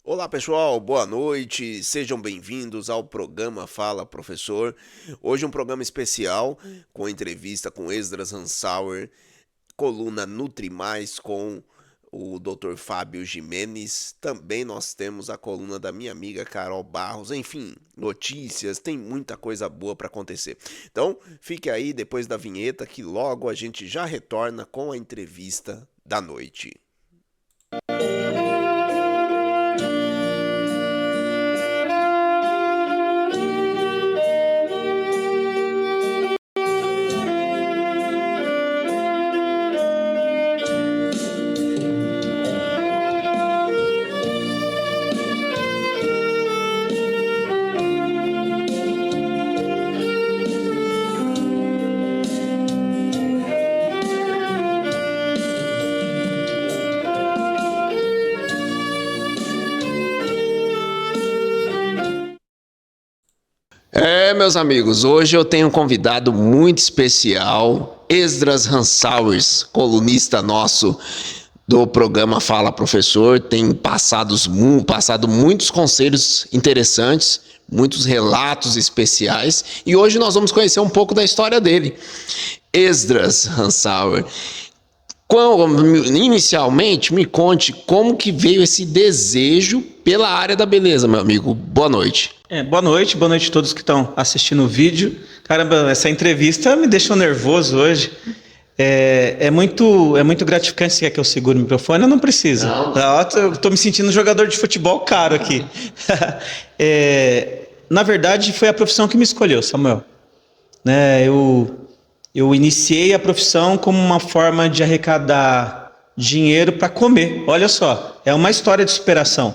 Olá pessoal, boa noite, sejam bem-vindos ao programa Fala Professor. Hoje um programa especial com entrevista com Esdras Hansauer, coluna Nutri Mais com o Dr. Fábio Jimenez. Também nós temos a coluna da minha amiga Carol Barros. Enfim, notícias, tem muita coisa boa para acontecer. Então, fique aí depois da vinheta que logo a gente já retorna com a entrevista da noite. Meus amigos, hoje eu tenho um convidado muito especial, Esdras Hansauer, colunista nosso do programa Fala Professor, tem passado muitos conselhos interessantes, muitos relatos especiais, e hoje nós vamos conhecer um pouco da história dele. Esdras Hansauer, inicialmente me conte como que veio esse desejo pela área da beleza, meu amigo. Boa noite. Boa noite a todos que estão assistindo o vídeo. Caramba, essa entrevista me deixou nervoso hoje. É muito gratificante. Se quer que eu segure o microfone, eu não preciso. Eu estou me sentindo um jogador de futebol caro aqui. Na verdade, foi a profissão que me escolheu, Samuel. Eu iniciei a profissão como uma forma de arrecadar dinheiro para comer. Olha só, é uma história de superação.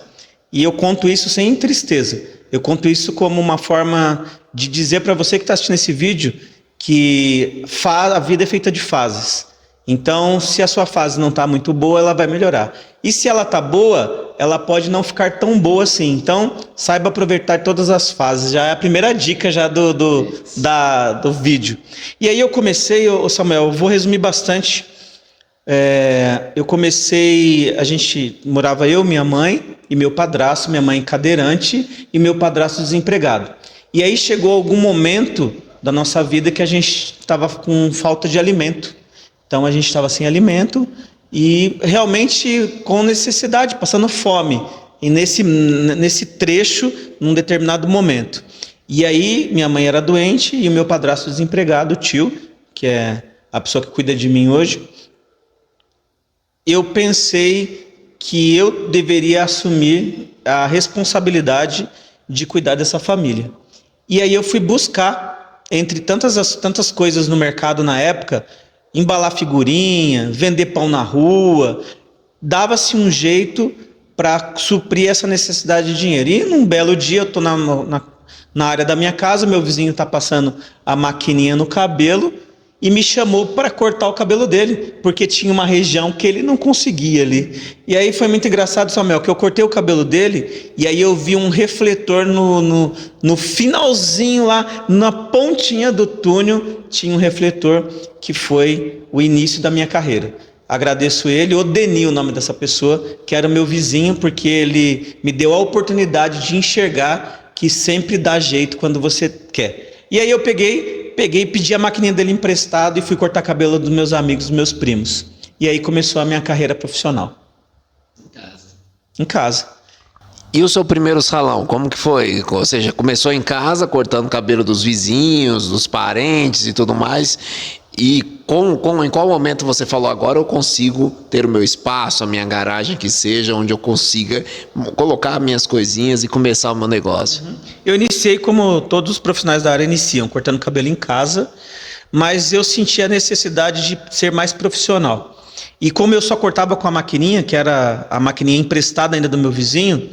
E eu conto isso sem tristeza. Eu conto isso como uma forma de dizer para você que está assistindo esse vídeo que a vida é feita de fases. Então, se a sua fase não está muito boa, ela vai melhorar. E se ela está boa, ela pode não ficar tão boa assim. Então, saiba aproveitar todas as fases. Já é a primeira dica já do vídeo. E aí eu comecei, Samuel, eu vou resumir bastante. Eu comecei, a gente morava eu, minha mãe e meu padrasto, minha mãe cadeirante e meu padrasto desempregado. E aí chegou algum momento da nossa vida que a gente estava com falta de alimento. Então a gente estava sem alimento e realmente com necessidade, passando fome. E nesse trecho, num determinado momento. E aí minha mãe era doente e o meu padrasto desempregado, o tio, que é a pessoa que cuida de mim hoje, eu pensei que eu deveria assumir a responsabilidade de cuidar dessa família. E aí eu fui buscar, entre tantas coisas no mercado na época, embalar figurinha, vender pão na rua, dava-se um jeito para suprir essa necessidade de dinheiro. E num belo dia eu estou na área da minha casa, meu vizinho está passando a maquininha no cabelo, e me chamou para cortar o cabelo dele, porque tinha uma região que ele não conseguia ali. E aí foi muito engraçado, Samuel, que eu cortei o cabelo dele, e aí eu vi um refletor no finalzinho lá, na pontinha do túnel, tinha um refletor que foi o início da minha carreira. Agradeço ele, Odeni, o nome dessa pessoa, que era o meu vizinho, porque ele me deu a oportunidade de enxergar que sempre dá jeito quando você quer. E aí eu peguei, pedi a maquininha dele emprestado e fui cortar cabelo dos meus amigos, dos meus primos. E aí começou a minha carreira profissional. Em casa. E o seu primeiro salão, como que foi? Ou seja, começou em casa, cortando cabelo dos vizinhos, dos parentes e tudo mais. E em qual momento você falou, agora eu consigo ter o meu espaço, a minha garagem que seja, onde eu consiga colocar minhas coisinhas e começar o meu negócio? Eu iniciei como todos os profissionais da área iniciam, cortando cabelo em casa, mas eu senti a necessidade de ser mais profissional. E como eu só cortava com a maquininha, que era a maquininha emprestada ainda do meu vizinho,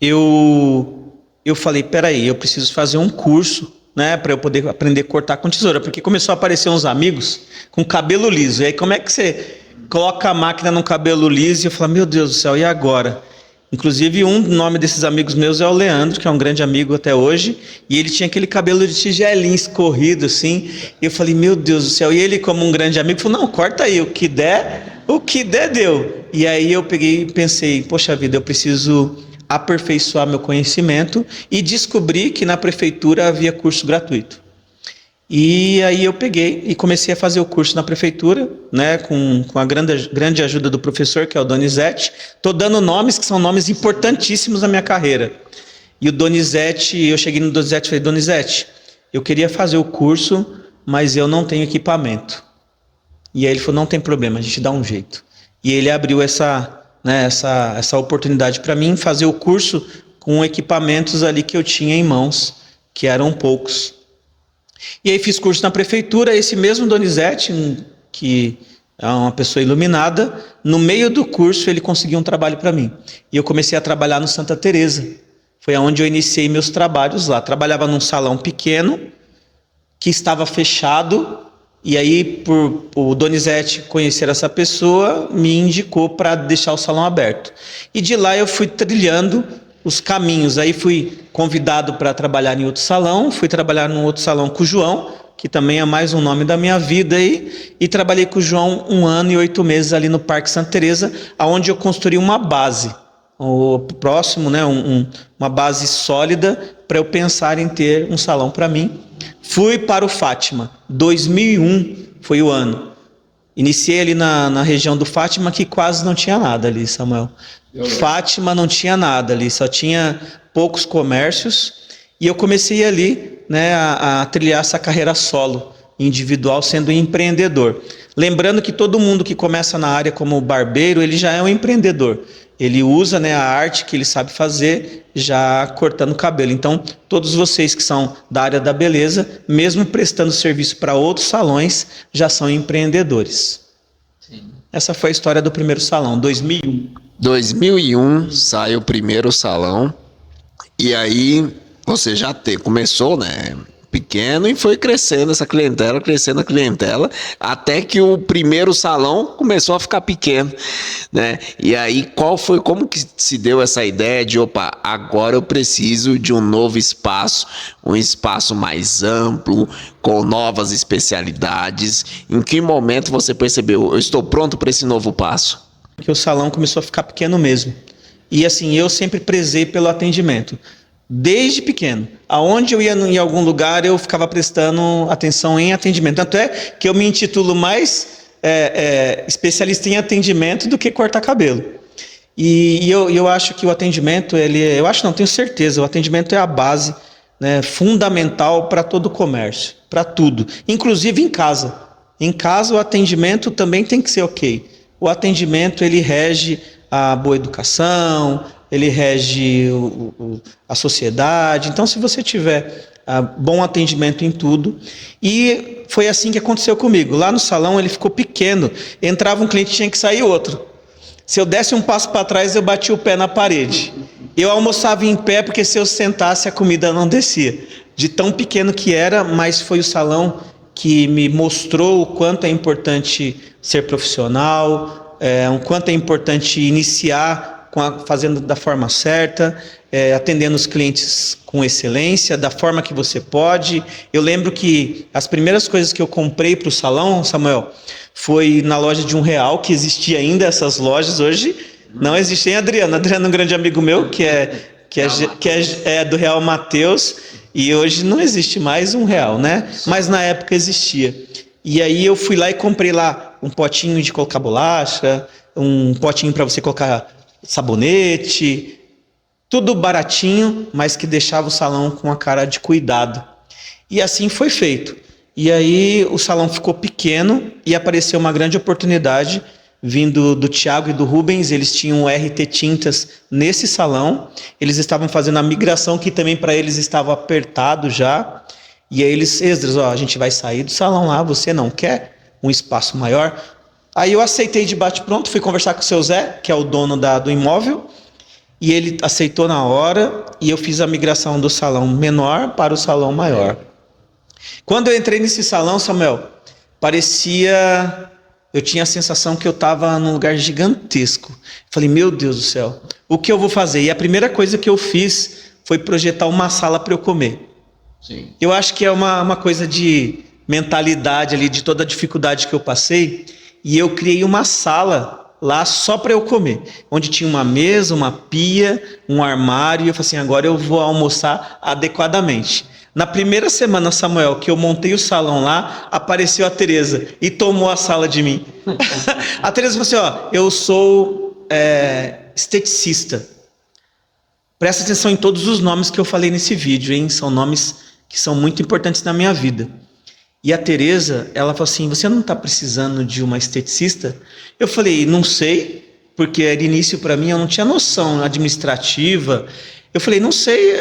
eu falei, peraí, eu preciso fazer um curso, né, para eu poder aprender a cortar com tesoura, porque começou a aparecer uns amigos com cabelo liso. E aí como é que você coloca a máquina no cabelo liso? E eu falei, meu Deus do céu, e agora? Inclusive, um nome desses amigos meus é o Leandro, que é um grande amigo até hoje, e ele tinha aquele cabelo de tigelinho escorrido, assim, e eu falei, meu Deus do céu, e ele, como um grande amigo, falou, não, corta aí, o que der, O que der, deu. E aí eu peguei e pensei, poxa vida, eu preciso aperfeiçoar meu conhecimento e descobri que na prefeitura havia curso gratuito. E aí eu peguei e comecei a fazer o curso na prefeitura, né, com a grande ajuda do professor, que é o Donizete. Estou dando nomes que são nomes importantíssimos na minha carreira. E o Donizete, eu cheguei no Donizete e falei, Donizete, eu queria fazer o curso, mas eu não tenho equipamento. E aí ele falou, não tem problema, a gente dá um jeito. E ele abriu essa oportunidade para mim, fazer o curso com equipamentos ali que eu tinha em mãos, que eram poucos. E aí fiz curso na prefeitura, esse mesmo Donizete, que é uma pessoa iluminada, no meio do curso ele conseguiu um trabalho para mim. E eu comecei a trabalhar no Santa Teresa. Foi onde eu iniciei meus trabalhos lá. Trabalhava num salão pequeno, que estava fechado, e aí por o Donizete conhecer essa pessoa, me indicou para deixar o salão aberto. E de lá eu fui trilhando os caminhos. Aí fui convidado para trabalhar em outro salão, fui trabalhar num outro salão com o João, que também é mais um nome da minha vida aí, e trabalhei com o João 1 ano e 8 meses ali no Parque Santa Teresa, onde eu construí uma base, o próximo, né, uma base sólida para eu pensar em ter um salão para mim. Fui para o Fátima, 2001 foi o ano. Iniciei ali na região do Fátima, que quase não tinha nada ali, Samuel. Fátima não tinha nada ali, só tinha poucos comércios. E eu comecei ali, né, a trilhar essa carreira solo, individual, sendo um empreendedor. Lembrando que todo mundo que começa na área como barbeiro, ele já é um empreendedor. Ele usa, né, a arte que ele sabe fazer, já cortando cabelo. Então, todos vocês que são da área da beleza, mesmo prestando serviço para outros salões, já são empreendedores. Sim. Essa foi a história do primeiro salão, 2001. 2001 sai o primeiro salão, e aí você já começou, né, pequeno, e foi crescendo essa clientela, crescendo a clientela, até que o primeiro salão começou a ficar pequeno, né? E aí como que se deu essa ideia de, opa, agora eu preciso de um novo espaço, um espaço mais amplo, com novas especialidades? Em que momento você percebeu, eu estou pronto para esse novo passo? Que o salão começou a ficar pequeno mesmo. E assim, eu sempre prezei pelo atendimento. Desde pequeno, aonde eu ia em algum lugar, eu ficava prestando atenção em atendimento. Tanto é que eu me intitulo mais especialista em atendimento do que cortar cabelo. E eu acho que o atendimento, tenho certeza, o atendimento é a base, né, fundamental para todo o comércio, para tudo, inclusive em casa. Em casa o atendimento também tem que ser ok. O atendimento, ele rege a boa educação, ele rege a sociedade. Então, se você tiver bom atendimento em tudo, e foi assim que aconteceu comigo. Lá no salão ele ficou pequeno, entrava um cliente, tinha que sair outro. Se eu desse um passo para trás, eu batia o pé na parede. Eu almoçava em pé, porque se eu sentasse, a comida não descia. De tão pequeno que era, mas foi o salão que me mostrou o quanto é importante ser profissional, o quanto é importante iniciar fazendo da forma certa, atendendo os clientes com excelência, da forma que você pode. Eu lembro que as primeiras coisas que eu comprei para o salão, Samuel, foi na loja de R$1, que existia ainda essas lojas. Hoje não existem. Adriano é um grande amigo meu, que é do Real Mateus, e hoje não existe mais R$1, né? Mas na época existia. E aí eu fui lá e comprei lá um potinho de colocar bolacha, um potinho para você colocar sabonete, tudo baratinho, mas que deixava o salão com a cara de cuidado. E assim foi feito. E aí o salão ficou pequeno e apareceu uma grande oportunidade vindo do Thiago e do Rubens. Eles tinham RT Tintas nesse salão. Eles estavam fazendo a migração, que também para eles estava apertado já. E aí eles, Esdras, a gente vai sair do salão lá, você não quer um espaço maior? Aí eu aceitei de bate-pronto, fui conversar com o seu Zé, que é o dono do imóvel, e ele aceitou na hora, e eu fiz a migração do salão menor para o salão maior. Quando eu entrei nesse salão, Samuel, eu tinha a sensação que eu estava num lugar gigantesco. Falei, meu Deus do céu, o que eu vou fazer? E a primeira coisa que eu fiz foi projetar uma sala para eu comer. Sim. Eu acho que é uma coisa de mentalidade ali, de toda a dificuldade que eu passei. e eu criei uma sala lá só para eu comer, onde tinha uma mesa, uma pia, um armário, e eu falei assim, agora eu vou almoçar adequadamente. Na primeira semana, Samuel, que eu montei o salão lá, apareceu a Tereza e tomou a sala de mim. A Tereza falou assim, ó, eu sou esteticista. Presta atenção em todos os nomes que eu falei nesse vídeo, hein? São nomes que são muito importantes na minha vida. E a Tereza, ela falou assim, você não está precisando de uma esteticista? Eu falei, não sei, porque era início para mim, eu não tinha noção administrativa. Eu falei, não sei,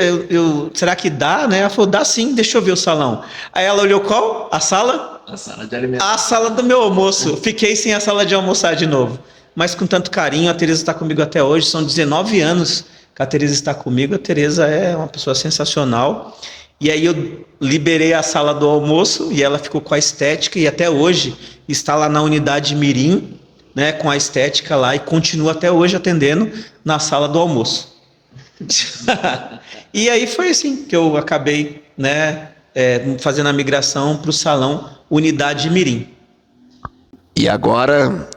será que dá, né? Ela falou, dá sim, deixa eu ver o salão. Aí ela olhou qual? A sala? A sala de alimentação. A sala do meu almoço. Fiquei sem a sala de almoçar de novo. Mas com tanto carinho, a Tereza está comigo até hoje, são 19 anos que a Tereza está comigo. A Tereza é uma pessoa sensacional. E aí eu liberei a sala do almoço e ela ficou com a estética e até hoje está lá na unidade Mirim, né, com a estética lá e continua até hoje atendendo na sala do almoço. E aí foi assim que eu acabei, né, fazendo a migração para o salão Unidade Mirim. E agora,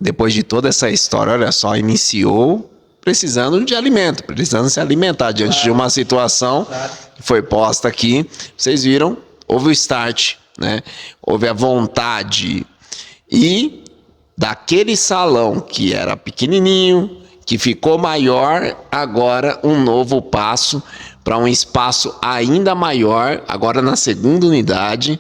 depois de toda essa história, olha só, iniciou precisando de alimento, precisando se alimentar diante de uma situação que foi posta aqui. Vocês viram, houve o start, né? Houve a vontade. E daquele salão que era pequenininho, que ficou maior, agora um novo passo para um espaço ainda maior, agora na segunda unidade,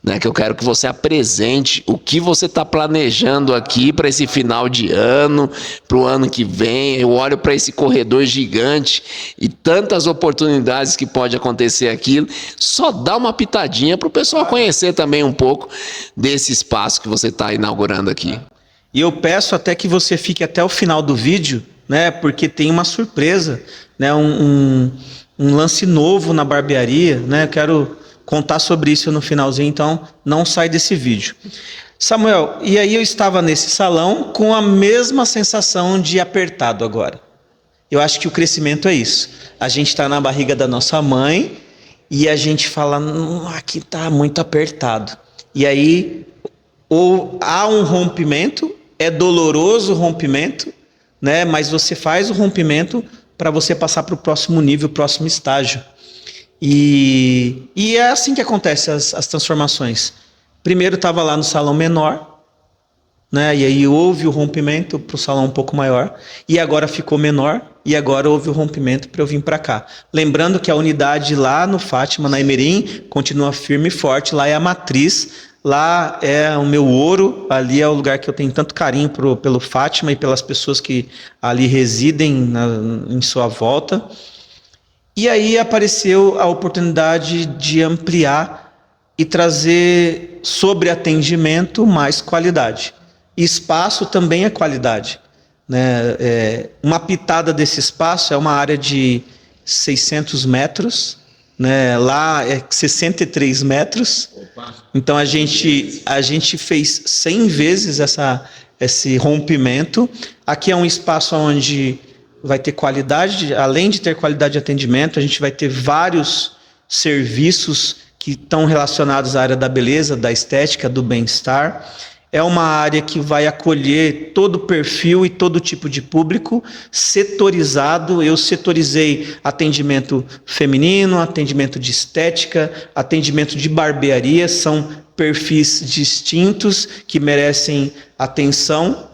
né, que eu quero que você apresente o que você está planejando aqui para esse final de ano, para o ano que vem. Eu olho para esse corredor gigante e tantas oportunidades que pode acontecer aqui. Só dá uma pitadinha para o pessoal conhecer também um pouco desse espaço que você está inaugurando aqui. E eu peço até que você fique até o final do vídeo, né, porque tem uma surpresa, né, um lance novo na barbearia, né, eu quero contar sobre isso no finalzinho, então não sai desse vídeo. Samuel, e aí eu estava nesse salão com a mesma sensação de apertado agora. Eu acho que o crescimento é isso. A gente está na barriga da nossa mãe e a gente fala, aqui está muito apertado. E aí ou há um rompimento, é doloroso o rompimento, né? Mas você faz o rompimento para você passar para o próximo nível, próximo estágio. E é assim que acontecem as transformações. Primeiro estava lá no salão menor, né? E aí houve o rompimento para o salão um pouco maior, e agora ficou menor, e agora houve o rompimento para eu vir para cá. Lembrando que a unidade lá no Fátima, na Emerim, continua firme e forte, lá é a matriz, lá é o meu ouro, ali é o lugar que eu tenho tanto carinho pelo Fátima e pelas pessoas que ali residem em sua volta. E aí apareceu a oportunidade de ampliar e trazer sobre atendimento mais qualidade. E espaço também é qualidade, né? Uma pitada desse espaço é uma área de 600 metros, né? Lá é 63 metros. Então a gente fez 100 vezes esse rompimento. Aqui é um espaço onde vai ter qualidade, além de ter qualidade de atendimento, a gente vai ter vários serviços que estão relacionados à área da beleza, da estética, do bem-estar. É uma área que vai acolher todo o perfil e todo tipo de público, setorizado. Eu setorizei atendimento feminino, atendimento de estética, atendimento de barbearia, são perfis distintos que merecem atenção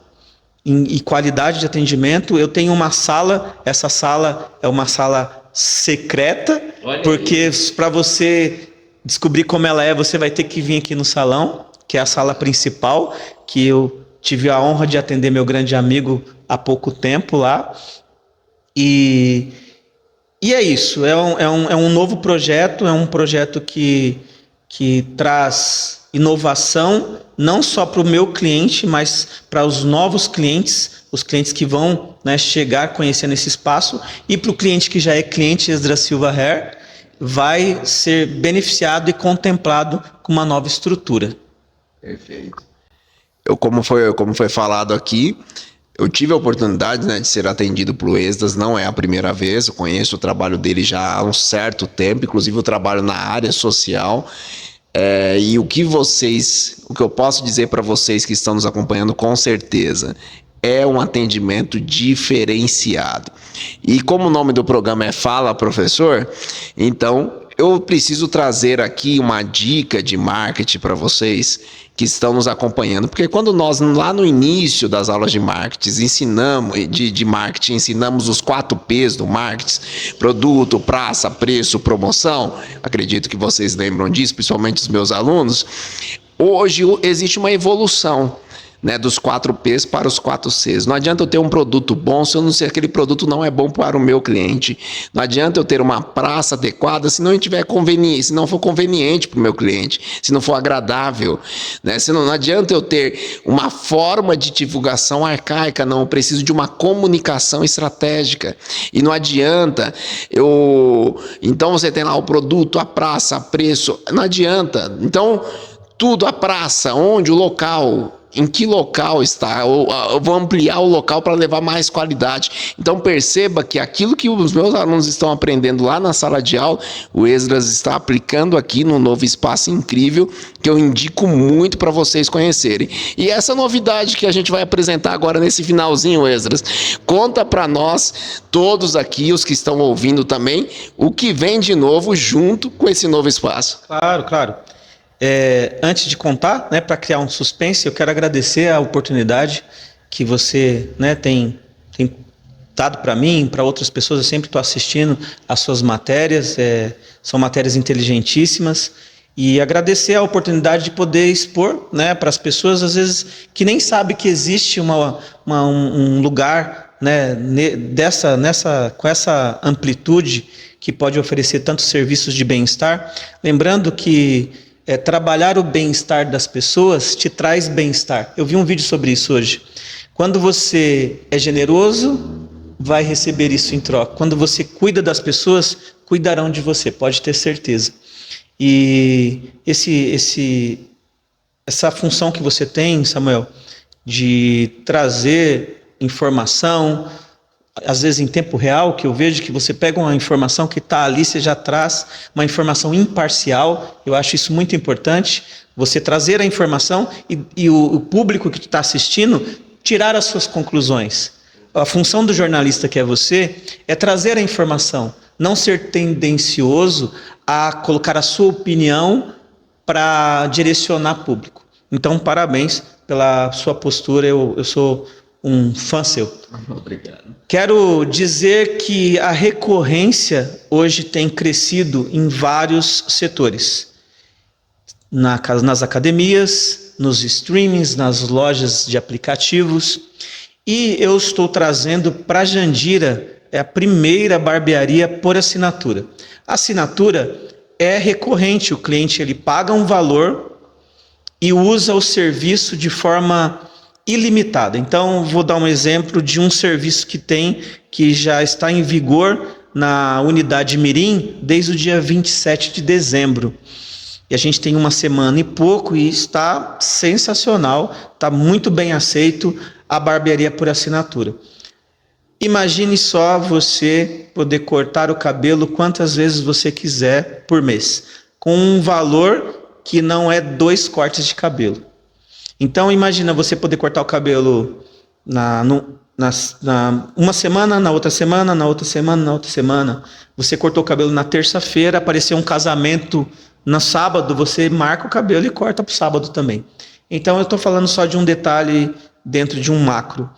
e qualidade de atendimento. Eu tenho uma sala, essa sala é uma sala secreta, porque para você descobrir como ela é, você vai ter que vir aqui no salão, que é a sala principal, que eu tive a honra de atender meu grande amigo há pouco tempo lá. E é isso, é um novo projeto, é um projeto que traz inovação, não só para o meu cliente, mas para os novos clientes, os clientes que vão, né, chegar conhecendo esse espaço, e para o cliente que já é cliente Esdras Silva Hair, vai ser beneficiado e contemplado com uma nova estrutura. Perfeito. Como foi falado aqui, eu tive a oportunidade, né, de ser atendido pelo Esdras, não é a primeira vez, eu conheço o trabalho dele já há um certo tempo, inclusive o trabalho na área social. E o que eu posso dizer para vocês que estão nos acompanhando com certeza é um atendimento diferenciado. E como o nome do programa é Fala Professor, então eu preciso trazer aqui uma dica de marketing para vocês que estão nos acompanhando, porque quando nós lá no início das aulas de marketing ensinamos os 4 P's do marketing: produto, praça, preço, promoção. Acredito que vocês lembram disso, principalmente os meus alunos. Hoje existe uma evolução, né, dos 4 P's para os 4 C's. Não adianta eu ter um produto bom se aquele produto não é bom para o meu cliente. Não adianta eu ter uma praça adequada se não for conveniente para o meu cliente, se não for agradável, né? Não adianta eu ter uma forma de divulgação arcaica, não. Eu preciso de uma comunicação estratégica. E não adianta então você tem lá o produto, a praça, o preço. Não adianta. Então, tudo, a praça, onde, o local, em que local está, eu vou ampliar o local para levar mais qualidade. Então perceba que aquilo que os meus alunos estão aprendendo lá na sala de aula, o Esdras está aplicando aqui no novo espaço incrível, que eu indico muito para vocês conhecerem. E essa novidade que a gente vai apresentar agora nesse finalzinho, Esdras, conta para nós, todos aqui, os que estão ouvindo também, o que vem de novo junto com esse novo espaço. Claro. Antes de contar, né, para criar um suspense, eu quero agradecer a oportunidade que você, né, tem dado para mim, para outras pessoas. Eu sempre estou assistindo as suas matérias, são matérias inteligentíssimas, e agradecer a oportunidade de poder expor, né, para as pessoas, às vezes, que nem sabem que existe um lugar, né, com essa amplitude que pode oferecer tantos serviços de bem-estar. Lembrando que trabalhar o bem-estar das pessoas te traz bem-estar. Eu vi um vídeo sobre isso hoje. Quando você é generoso, vai receber isso em troca. Quando você cuida das pessoas, cuidarão de você, pode ter certeza. E essa função que você tem, Samuel, de trazer informação, às vezes em tempo real, que eu vejo que você pega uma informação que está ali, você já traz uma informação imparcial. Eu acho isso muito importante, você trazer a informação e o público que está assistindo tirar as suas conclusões. A função do jornalista, que é você, é trazer a informação, não ser tendencioso a colocar a sua opinião para direcionar público. Então, parabéns pela sua postura, eu sou um fã seu. Obrigado. Quero dizer que a recorrência hoje tem crescido em vários setores. Nas academias, nos streamings, nas lojas de aplicativos. E eu estou trazendo para Jandira a primeira barbearia por assinatura. A assinatura é recorrente, o cliente ele paga um valor e usa o serviço de forma ilimitada. Então, vou dar um exemplo de um serviço que já está em vigor na unidade Mirim desde o dia 27 de dezembro. E a gente tem uma semana e pouco e está sensacional, está muito bem aceito a barbearia por assinatura. Imagine só você poder cortar o cabelo quantas vezes você quiser por mês, com um valor que não é 2 cortes de cabelo. Então imagina você poder cortar o cabelo uma semana, na outra semana, na outra semana, na outra semana. Você cortou o cabelo na terça-feira, apareceu um casamento no sábado, você marca o cabelo e corta para o sábado também. Então eu estou falando só de um detalhe dentro de um macro.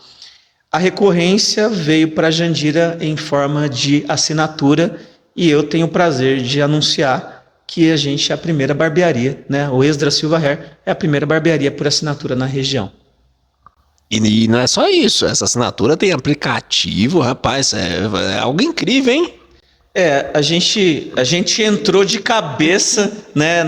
A recorrência veio para Jandira em forma de assinatura e eu tenho o prazer de anunciar que a gente é a primeira barbearia, né? O Esdras Silva Hair é a primeira barbearia por assinatura na região. E não é só isso, essa assinatura tem aplicativo, rapaz, é algo incrível, hein? A gente entrou de cabeça, né,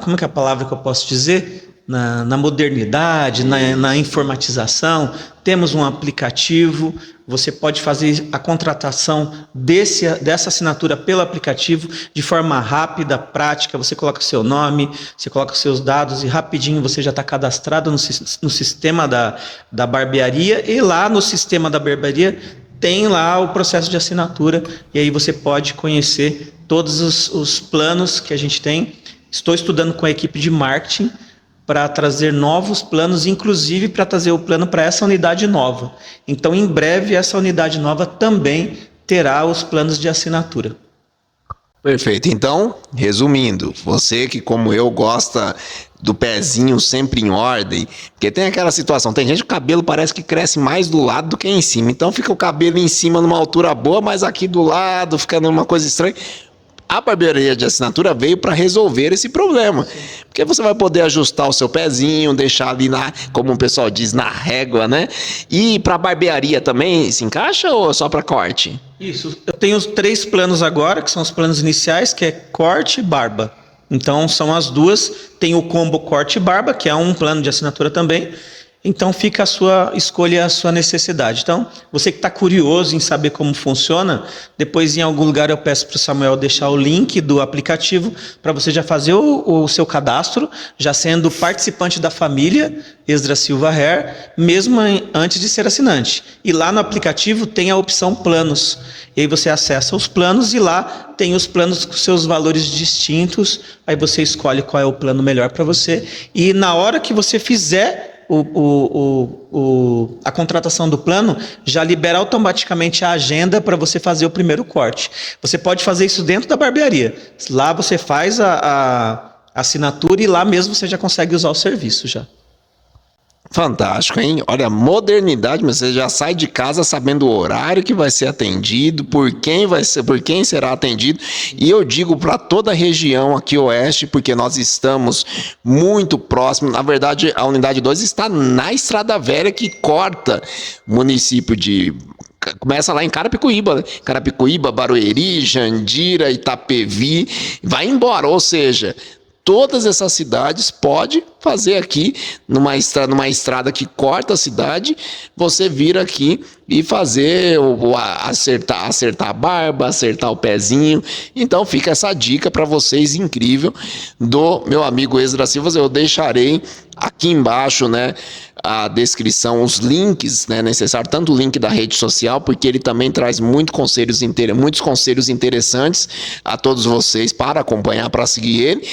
como é que é a palavra que eu posso dizer? Na modernidade, na informatização. Temos um aplicativo, você pode fazer a contratação dessa assinatura pelo aplicativo de forma rápida, prática. Você coloca o seu nome, você coloca os seus dados e rapidinho você já está cadastrado no sistema da barbearia, e lá no sistema da barbearia tem lá o processo de assinatura e aí você pode conhecer todos os planos que a gente tem. Estou estudando com a equipe de marketing para trazer novos planos, inclusive para trazer o plano para essa unidade nova. Então, em breve, essa unidade nova também terá os planos de assinatura. Perfeito. Então, resumindo, você que como eu gosta do pezinho sempre em ordem, porque tem aquela situação, tem gente que o cabelo parece que cresce mais do lado do que em cima, então fica o cabelo em cima numa altura boa, mas aqui do lado fica numa coisa estranha. A barbearia de assinatura veio para resolver esse problema, porque você vai poder ajustar o seu pezinho, deixar ali como o pessoal diz, na régua, né? E para barbearia também se encaixa ou só para corte? Isso, eu tenho os 3 planos agora, que são os planos iniciais, que é corte e barba. Então são as duas, tem o combo corte e barba, que é um plano de assinatura também. Então fica a sua escolha, a sua necessidade. Então, você que está curioso em saber como funciona, depois em algum lugar eu peço para o Samuel deixar o link do aplicativo para você já fazer o seu cadastro, já sendo participante da família Esdras Silva Hair, mesmo antes de ser assinante. E lá no aplicativo tem a opção planos. E aí você acessa os planos e lá tem os planos com seus valores distintos. Aí você escolhe qual é o plano melhor para você. E na hora que você fizer a contratação do plano, já libera automaticamente a agenda para você fazer o primeiro corte. Você pode fazer isso dentro da barbearia. Lá você faz a assinatura e lá mesmo você já consegue usar o serviço já. Fantástico, hein? Olha, modernidade, mas você já sai de casa sabendo o horário que vai ser atendido, por quem será atendido. E eu digo para toda a região aqui oeste, porque nós estamos muito próximos. Na verdade, a unidade 2 está na Estrada Velha, que corta o município de... Começa lá em Carapicuíba, né? Carapicuíba, Barueri, Jandira, Itapevi, vai embora, ou seja... Todas essas cidades pode fazer aqui numa estrada que corta a cidade, você vir aqui e fazer acertar a barba, acertar o pezinho. Então fica essa dica para vocês incrível do meu amigo Esdras Silva. Eu deixarei aqui embaixo, né, a descrição, os links, né, necessários, tanto o link da rede social, porque ele também traz muitos conselhos interessantes a todos vocês para acompanhar, para seguir ele.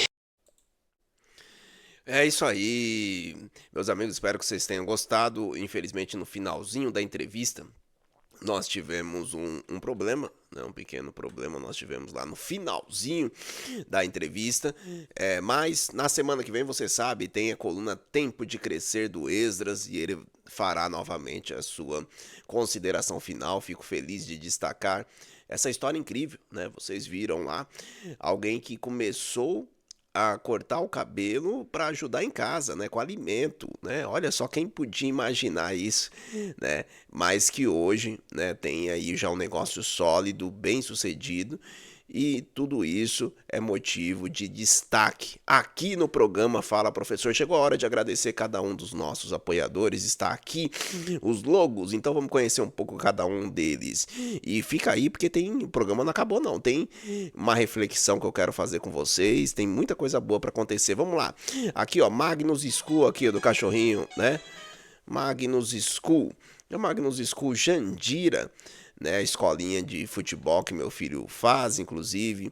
É isso aí, meus amigos, espero que vocês tenham gostado. Infelizmente, no finalzinho da entrevista, nós tivemos um problema, né? Um pequeno problema nós tivemos lá no finalzinho da entrevista, mas na semana que vem, você sabe, tem a coluna Tempo de Crescer do Esdras e ele fará novamente a sua consideração final. Fico feliz de destacar essa história incrível, né? Vocês viram lá, alguém que começou a cortar o cabelo para ajudar em casa, né, com alimento, né? Olha só quem podia imaginar isso, né? Mas que hoje, né, tem aí já um negócio sólido, bem-sucedido, e tudo isso é motivo de destaque aqui no programa Fala Professor. Chegou a hora de agradecer cada um dos nossos apoiadores, está aqui os logos, então vamos conhecer um pouco cada um deles. E fica aí porque o programa não acabou não, tem uma reflexão que eu quero fazer com vocês, tem muita coisa boa para acontecer. Vamos lá, aqui ó, Magnus School aqui do cachorrinho, né? Magnus School, é Magnus School Jandira, né, a escolinha de futebol que meu filho faz, inclusive,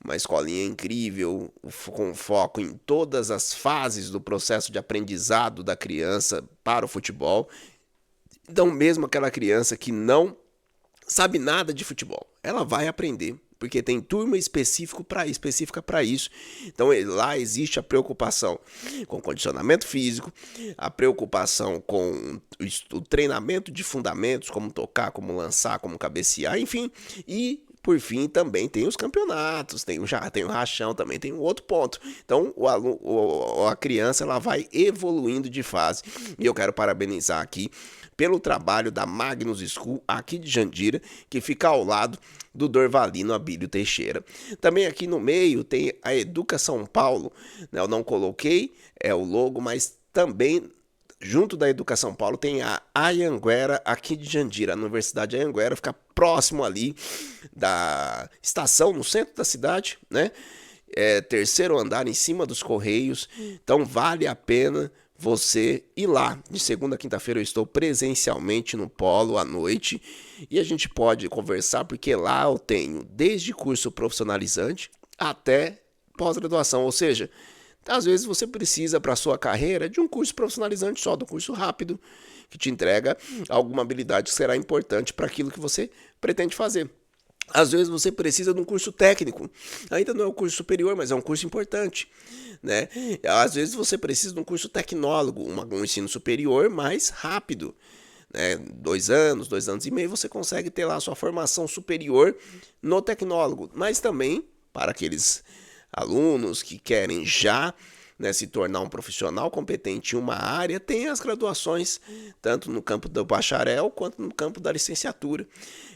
uma escolinha incrível, com foco em todas as fases do processo de aprendizado da criança para o futebol. Então, mesmo aquela criança que não sabe nada de futebol, ela vai aprender, porque tem turma específica para isso. Então lá existe a preocupação com o condicionamento físico, a preocupação com o treinamento de fundamentos, como tocar, como lançar, como cabecear, enfim. E por fim também tem os campeonatos, tem o rachão, também tem um outro ponto. Então a criança ela vai evoluindo de fase. E eu quero parabenizar aqui pelo trabalho da Magnus School aqui de Jandira, que fica ao lado do Dorvalino Abílio Teixeira. Também aqui no meio tem a Educa São Paulo, né? Eu não coloquei o logo, mas também junto da Educa São Paulo tem a Anhanguera aqui de Jandira. A Universidade de Anhanguera fica próximo ali da estação, no centro da cidade, né? Terceiro andar em cima dos Correios. Então vale a pena você ir lá. De segunda a quinta-feira eu estou presencialmente no Polo à noite e a gente pode conversar, porque lá eu tenho desde curso profissionalizante até pós-graduação, ou seja, às vezes você precisa para a sua carreira de um curso profissionalizante só, do curso rápido, que te entrega alguma habilidade que será importante para aquilo que você pretende fazer. Às vezes você precisa de um curso técnico, ainda não é um curso superior, mas é um curso importante, né? Às vezes você precisa de um curso tecnólogo, um ensino superior mais rápido, né? 2 anos e meio, você consegue ter lá a sua formação superior no tecnólogo, mas também para aqueles alunos que querem já, né, se tornar um profissional competente em uma área, tem as graduações, tanto no campo do bacharel quanto no campo da licenciatura.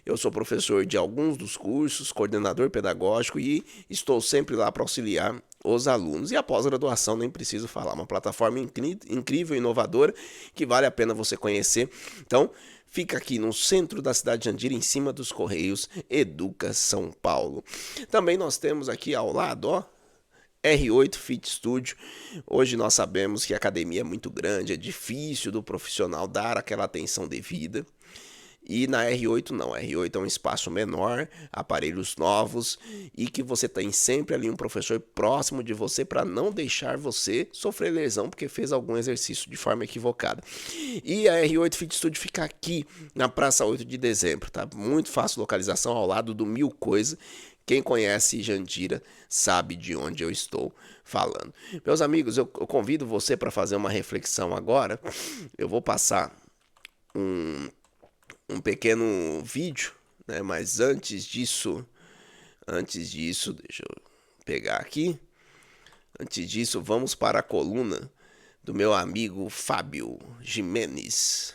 Eu sou professor de alguns dos cursos, coordenador pedagógico e estou sempre lá para auxiliar os alunos. E a pós-graduação, nem preciso falar, uma plataforma incrível, inovadora, que vale a pena você conhecer. Então, fica aqui no centro da cidade de Jandira, em cima dos Correios, Educa São Paulo. Também nós temos aqui ao lado, ó, R8 Fit Studio. Hoje nós sabemos que a academia é muito grande, é difícil do profissional dar aquela atenção devida. E na R8 não, a R8 é um espaço menor, aparelhos novos e que você tem sempre ali um professor próximo de você para não deixar você sofrer lesão porque fez algum exercício de forma equivocada. E a R8 Fit Studio fica aqui na Praça 8 de Dezembro, tá? Muito fácil localização, ao lado do Mil Coisa. Quem conhece Jandira sabe de onde eu estou falando. Meus amigos, eu convido você para fazer uma reflexão agora. Eu vou passar um pequeno vídeo, né? Mas antes disso, deixa eu pegar aqui. Antes disso, vamos para a coluna do meu amigo Fábio Jimenez.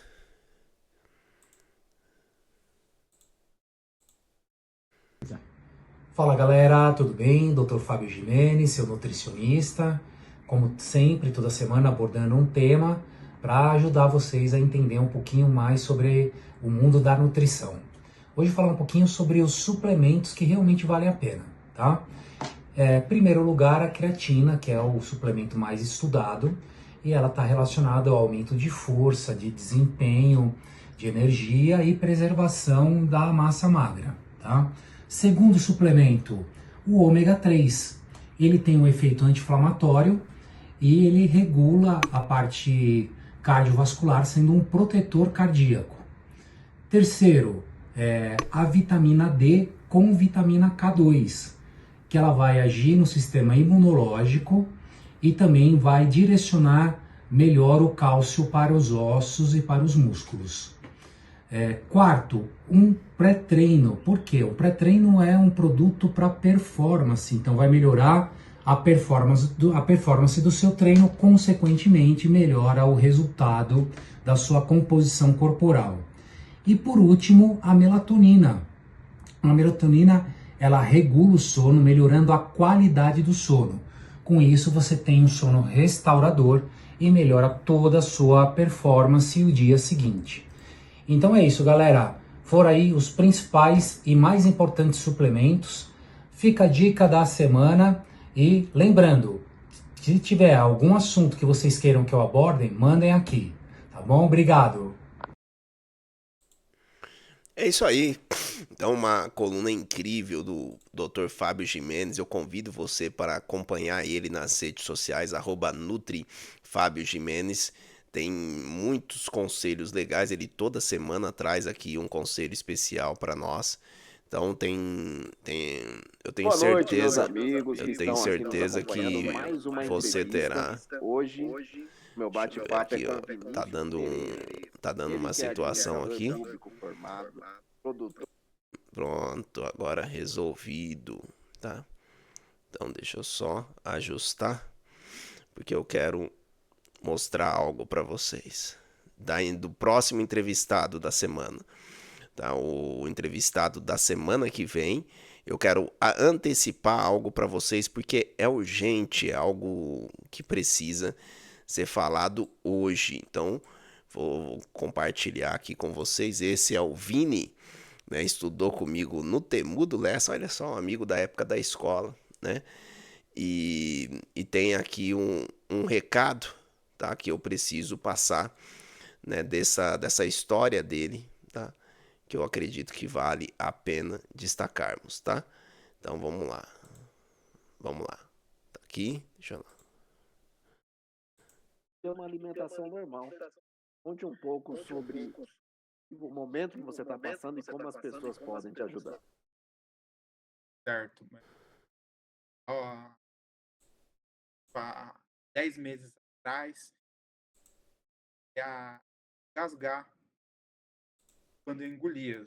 Fala galera, tudo bem? Dr. Fábio Jimenez, seu nutricionista, como sempre, toda semana abordando um tema para ajudar vocês a entender um pouquinho mais sobre o mundo da nutrição. Hoje falar um pouquinho sobre os suplementos que realmente valem a pena, tá? Primeiro lugar, a creatina, que é o suplemento mais estudado, e ela está relacionada ao aumento de força, de desempenho, de energia e preservação da massa magra, tá? Segundo suplemento, o ômega 3. Ele tem um efeito anti-inflamatório e ele regula a parte cardiovascular, sendo um protetor cardíaco. Terceiro, a vitamina D com vitamina K2, que ela vai agir no sistema imunológico e também vai direcionar melhor o cálcio para os ossos e para os músculos. Quarto, um pré-treino. Por quê? O pré-treino é um produto para performance, então vai melhorar a performance do seu treino, consequentemente melhora o resultado da sua composição corporal. E por último, a melatonina. A melatonina, ela regula o sono, melhorando a qualidade do sono. Com isso, você tem um sono restaurador e melhora toda a sua performance o dia seguinte. Então é isso, galera. Foram aí os principais e mais importantes suplementos. Fica a dica da semana e lembrando, se tiver algum assunto que vocês queiram que eu aborde, mandem aqui, tá bom? Obrigado. É isso aí. Então, uma coluna incrível do Dr. Fábio Jimenez. Eu convido você para acompanhar ele nas redes sociais, @NutriFábioJimenez. Tem muitos conselhos legais. Ele toda semana traz aqui um conselho especial para nós. Então eu tenho Boa noite, meus certeza, amigos que estão aqui nos acompanhando que mais uma você terá. entrevista. Hoje, meu Deixa eu ver bate-papo é aqui, com ó. o Tá Vinícius dando Pereira. tá dando Ele uma que é situação administrador aqui. público formado, produtor. Pronto, agora resolvido, tá? Então deixa eu só ajustar, porque eu quero mostrar algo para vocês. Do próximo entrevistado da semana, tá? O entrevistado da semana que vem, eu quero antecipar algo para vocês, porque é urgente, é algo que precisa ser falado hoje. Então, vou compartilhar aqui com vocês. Esse é o Vini, né? Estudou comigo no Temudo Lessa, olha só, um amigo da época da escola, né? E tem aqui um recado tá? Que eu preciso passar, né, dessa história dele, tá? Que eu acredito que vale a pena destacarmos, tá? Então vamos lá. Vamos lá. Tá aqui, deixa eu lá. Ter uma alimentação normal. Conte um pouco sobre o momento que você está passando e como as pessoas podem te ajudar. Certo. Ó, há 10 meses atrás, ia gasgar quando eu engolia.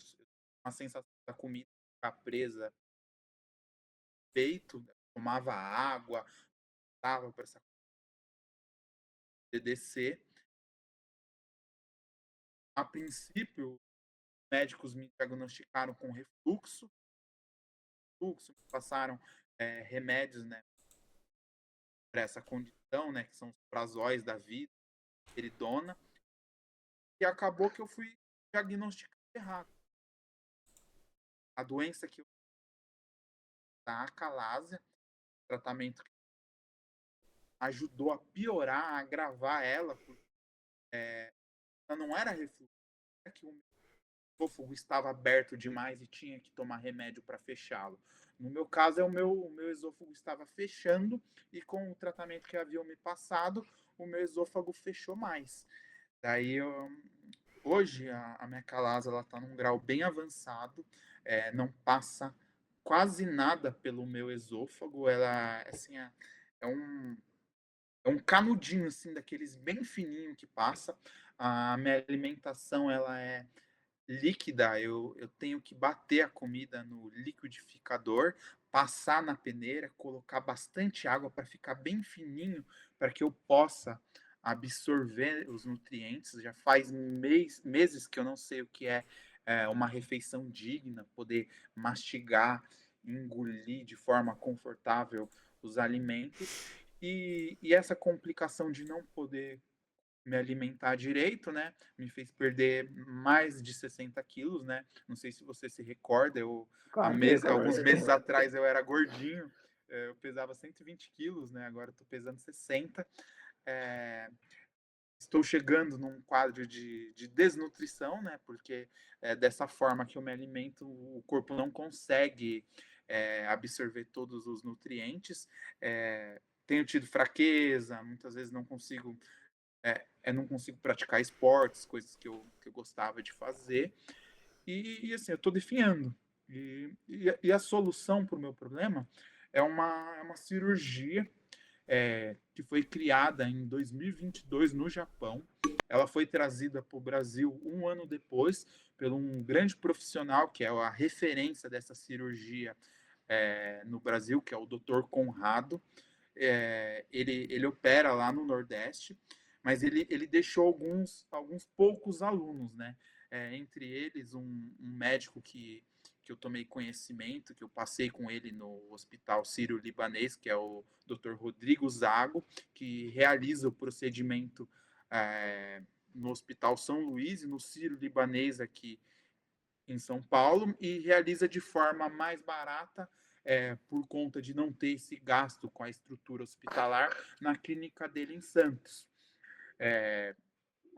Uma sensação da comida ficar presa no peito, tomava água, tava para essa comida descer. A princípio, médicos me diagnosticaram com refluxo, me passaram remédios, né, para essa condição, né, que são os prazóis da vida, peridona, e acabou que eu fui diagnosticado errado. A doença que eu da acalásia, tratamento que ajudou a piorar, a agravar ela, porque ela não era refluxo, é que o esôfago estava aberto demais e tinha que tomar remédio para fechá-lo. No meu caso, o meu esôfago estava fechando e com o tratamento que haviam me passado, o meu esôfago fechou mais. Daí, hoje, a minha calase está num grau bem avançado, não passa quase nada pelo meu esôfago, ela, assim, é um, é um canudinho, assim, daqueles bem fininho que passa. A minha alimentação, ela é líquida, eu tenho que bater a comida no liquidificador, passar na peneira, colocar bastante água para ficar bem fininho, para que eu possa absorver os nutrientes. Já faz meses que eu não sei o que é uma refeição digna, poder mastigar, engolir de forma confortável os alimentos. E essa complicação de não poder me alimentar direito, né? Me fez perder mais de 60 quilos, né? Não sei se você se recorda, Claro que alguns recordo. meses atrás eu era gordinho, eu pesava 120 quilos, né? Agora estou pesando 60. É, estou chegando num quadro de desnutrição, né? Porque dessa forma que eu me alimento, o corpo não consegue absorver todos os nutrientes. Tenho tido fraqueza, muitas vezes não consigo praticar esportes, coisas que eu gostava de fazer. E assim, eu estou definhando. E a solução para o meu problema é uma cirurgia que foi criada em 2022 no Japão. Ela foi trazida para o Brasil um ano depois por um grande profissional, que é a referência dessa cirurgia no Brasil, que é o Dr. Conrado. Ele opera lá no Nordeste, mas ele deixou alguns poucos alunos, né? Entre eles, um médico que eu tomei conhecimento, que eu passei com ele no Hospital Sírio-Libanês, que é o Dr. Rodrigo Zago, que realiza o procedimento no Hospital São Luís e no Sírio-Libanês aqui em São Paulo, e realiza de forma mais barata, por conta de não ter esse gasto com a estrutura hospitalar, na clínica dele em Santos. E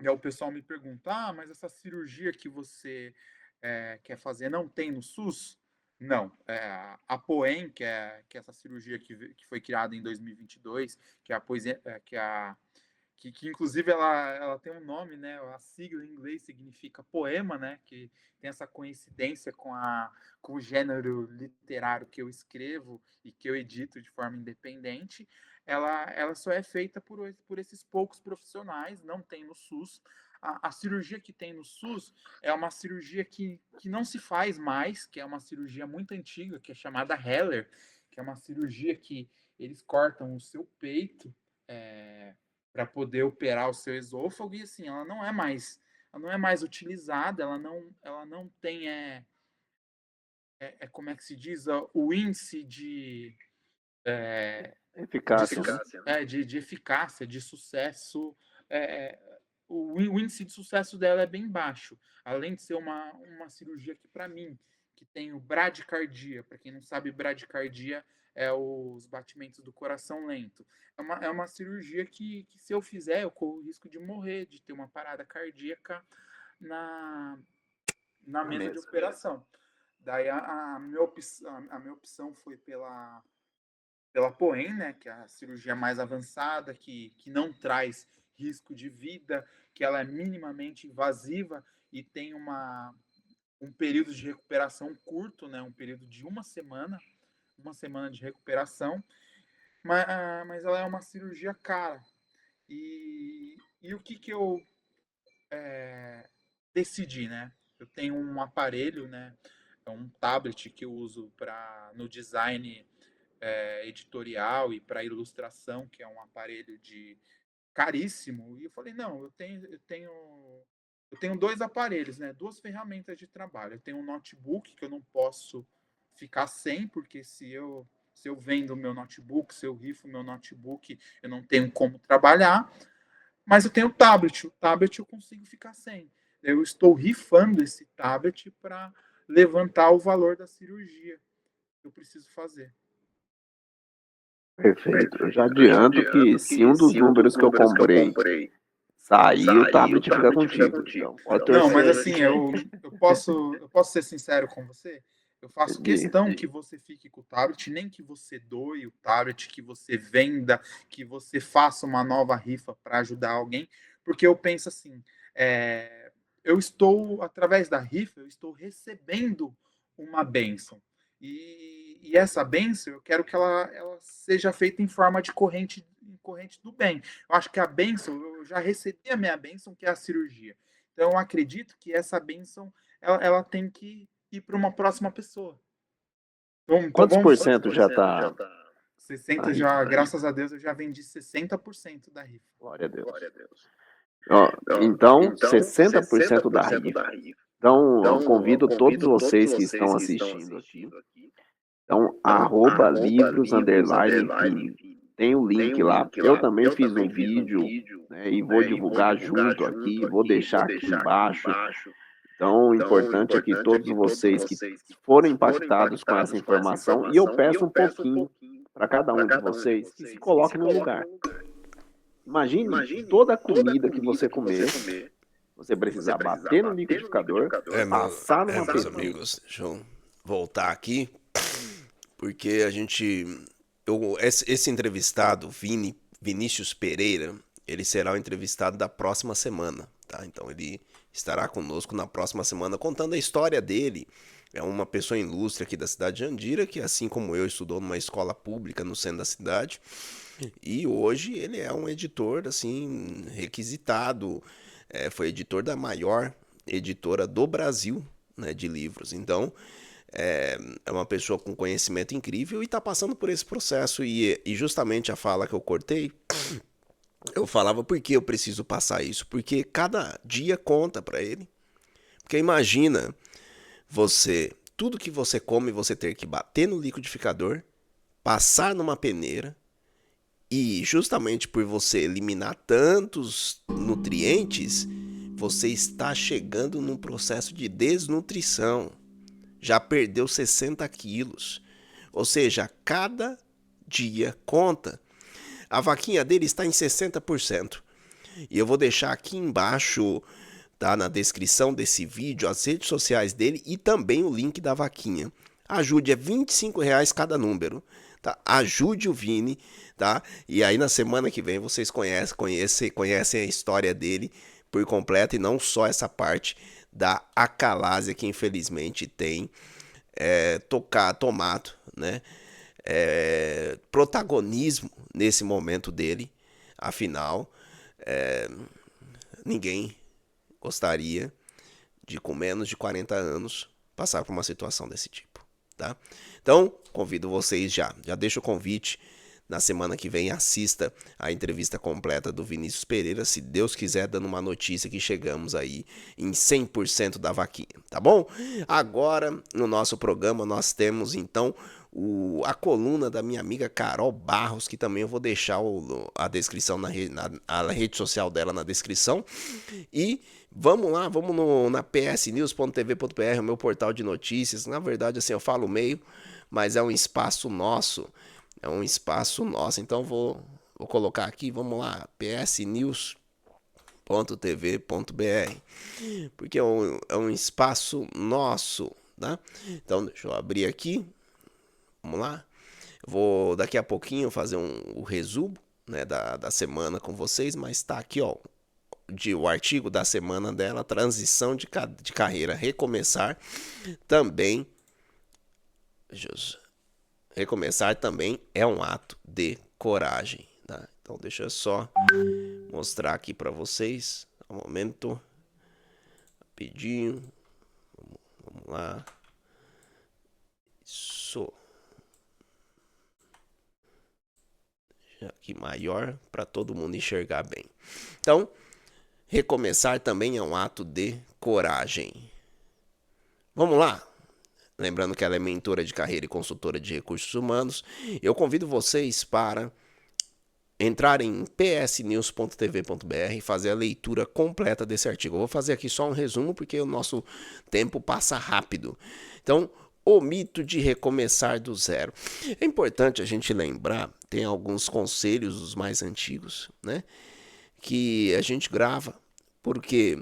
aí o pessoal me pergunta, mas essa cirurgia que você quer fazer não tem no SUS? Não. A POEM, que é essa cirurgia que foi criada em 2022, que inclusive ela tem um nome, né? A sigla em inglês significa poema, né? Que tem essa coincidência com o gênero literário que eu escrevo e que eu edito de forma independente. Ela só é feita por esses poucos profissionais, não tem no SUS. A cirurgia que tem no SUS é uma cirurgia que não se faz mais, que é uma cirurgia muito antiga, que é chamada Heller, que é uma cirurgia que eles cortam o seu peito para poder operar o seu esôfago, e assim, ela não é mais utilizada, ela não tem como é que se diz, o índice de Eficácia, né? de eficácia, de sucesso. O índice de sucesso dela é bem baixo, além de ser uma cirurgia que, para mim, que tem o bradicardia. Para quem não sabe, bradicardia é os batimentos do coração lento. É uma cirurgia que se eu fizer, eu corro o risco de morrer, de ter uma parada cardíaca na mesa de operação. Daí a minha opção foi pela POEM, né, que é a cirurgia mais avançada, que não traz risco de vida, que ela é minimamente invasiva e tem um período de recuperação curto, né, um período de uma semana de recuperação, mas ela é uma cirurgia cara. E o que eu decidi, né? Eu tenho um aparelho, né, é um tablet que eu uso no design editorial e para ilustração, que é um aparelho caríssimo. E eu falei, não, eu tenho dois aparelhos, né? Duas ferramentas de trabalho. Eu tenho um notebook que eu não posso ficar sem, porque se eu vendo o meu notebook, se eu rifo o meu notebook, eu não tenho como trabalhar. Mas eu tenho o tablet. O tablet eu consigo ficar sem. Eu estou rifando esse tablet para levantar o valor da cirurgia que eu preciso fazer. Perfeito. Eu já adianto que se um dos números que eu comprei sair, o tablet fica contigo. Então, pode Não, mas torcer. assim, eu posso ser sincero com você? Eu faço Entendi. questão que você fique com o tablet, nem que você doe o tablet, que você venda, que você faça uma nova rifa para ajudar alguém, porque eu penso assim, eu estou, através da rifa, eu estou recebendo uma bênção. E essa bênção, eu quero que ela seja feita em forma de corrente do bem. Eu acho que a bênção, eu já recebi a minha bênção, que é a cirurgia. Então, eu acredito que essa bênção, ela tem que ir para uma próxima pessoa. Então, Quantos por cento já está? 60 já, graças a Deus, eu já vendi 60% da rifa. Glória a Deus. Ó, então, 60% da rifa. Então, eu convido todos vocês que estão assistindo aqui. Então, @livros_Vini. Tem o link lá. Eu também fiz um vídeo, né, e vou divulgar junto aqui. Vou deixar aqui embaixo. Então, o importante é que todos vocês que foram impactados com essa informação, e eu peço um pouquinho para cada um de vocês, que se coloquem no lugar. Imagine toda a comida que você comer, você precisar bater no liquidificador, passar numa meus peneira. amigos, deixa eu voltar aqui, porque esse entrevistado, Vinícius Pereira, ele será o entrevistado da próxima semana, tá? Então ele estará conosco na próxima semana contando a história dele. É uma pessoa ilustre aqui da cidade de Jandira, que assim como eu estudou numa escola pública no centro da cidade, e hoje ele é um editor assim requisitado, foi editor da maior editora do Brasil, né, de livros. Então é uma pessoa com conhecimento incrível e está passando por esse processo. E justamente a fala que eu cortei, eu falava por que eu preciso passar isso, porque cada dia conta para ele. Porque imagina tudo que você come, você ter que bater no liquidificador, passar numa peneira, e justamente por você eliminar tantos nutrientes, você está chegando num processo de desnutrição. Já perdeu 60 quilos. Ou seja, cada dia conta. A vaquinha dele está em 60%. E eu vou deixar aqui embaixo, tá, na descrição desse vídeo, as redes sociais dele e também o link da vaquinha. Ajude, é R$25 cada número. Tá? Ajude o Vini, tá? E aí na semana que vem vocês conhecem a história dele por completo, e não só essa parte da acalásia que infelizmente tem tomado, né, protagonismo nesse momento dele. Afinal, ninguém gostaria de, com menos de 40 anos, passar por uma situação desse tipo, tá? Então, convido vocês já deixo o convite. Na semana que vem, assista a entrevista completa do Vinícius Pereira, se Deus quiser, dando uma notícia que chegamos aí em 100% da vaquinha, tá bom? Agora, no nosso programa, nós temos, então, a coluna da minha amiga Carol Barros, que também eu vou deixar a descrição a rede social dela na descrição. E vamos lá, vamos na psnews.tv.br, o meu portal de notícias. Na verdade, assim, eu falo meio, mas é um espaço nosso. É um espaço nosso. Então vou colocar aqui, vamos lá, psnews.tv.br, porque é um espaço nosso, tá? Então deixa eu abrir aqui. Vamos lá. Vou daqui a pouquinho fazer o resumo, né, da semana com vocês, mas tá aqui, ó, o artigo da semana dela, transição de carreira, recomeçar também. Recomeçar também é um ato de coragem, tá? Então deixa eu só mostrar aqui para vocês. Um momento. Rapidinho. Vamos lá. Isso. Aqui maior para todo mundo enxergar bem. Então, recomeçar também é um ato de coragem. Vamos lá. Lembrando que ela é mentora de carreira e consultora de recursos humanos. Eu convido vocês para entrar em psnews.tv.br e fazer a leitura completa desse artigo. Eu vou fazer aqui só um resumo porque o nosso tempo passa rápido. Então, o mito de recomeçar do zero. É importante a gente lembrar, tem alguns conselhos, os mais antigos, né, que a gente grava, porque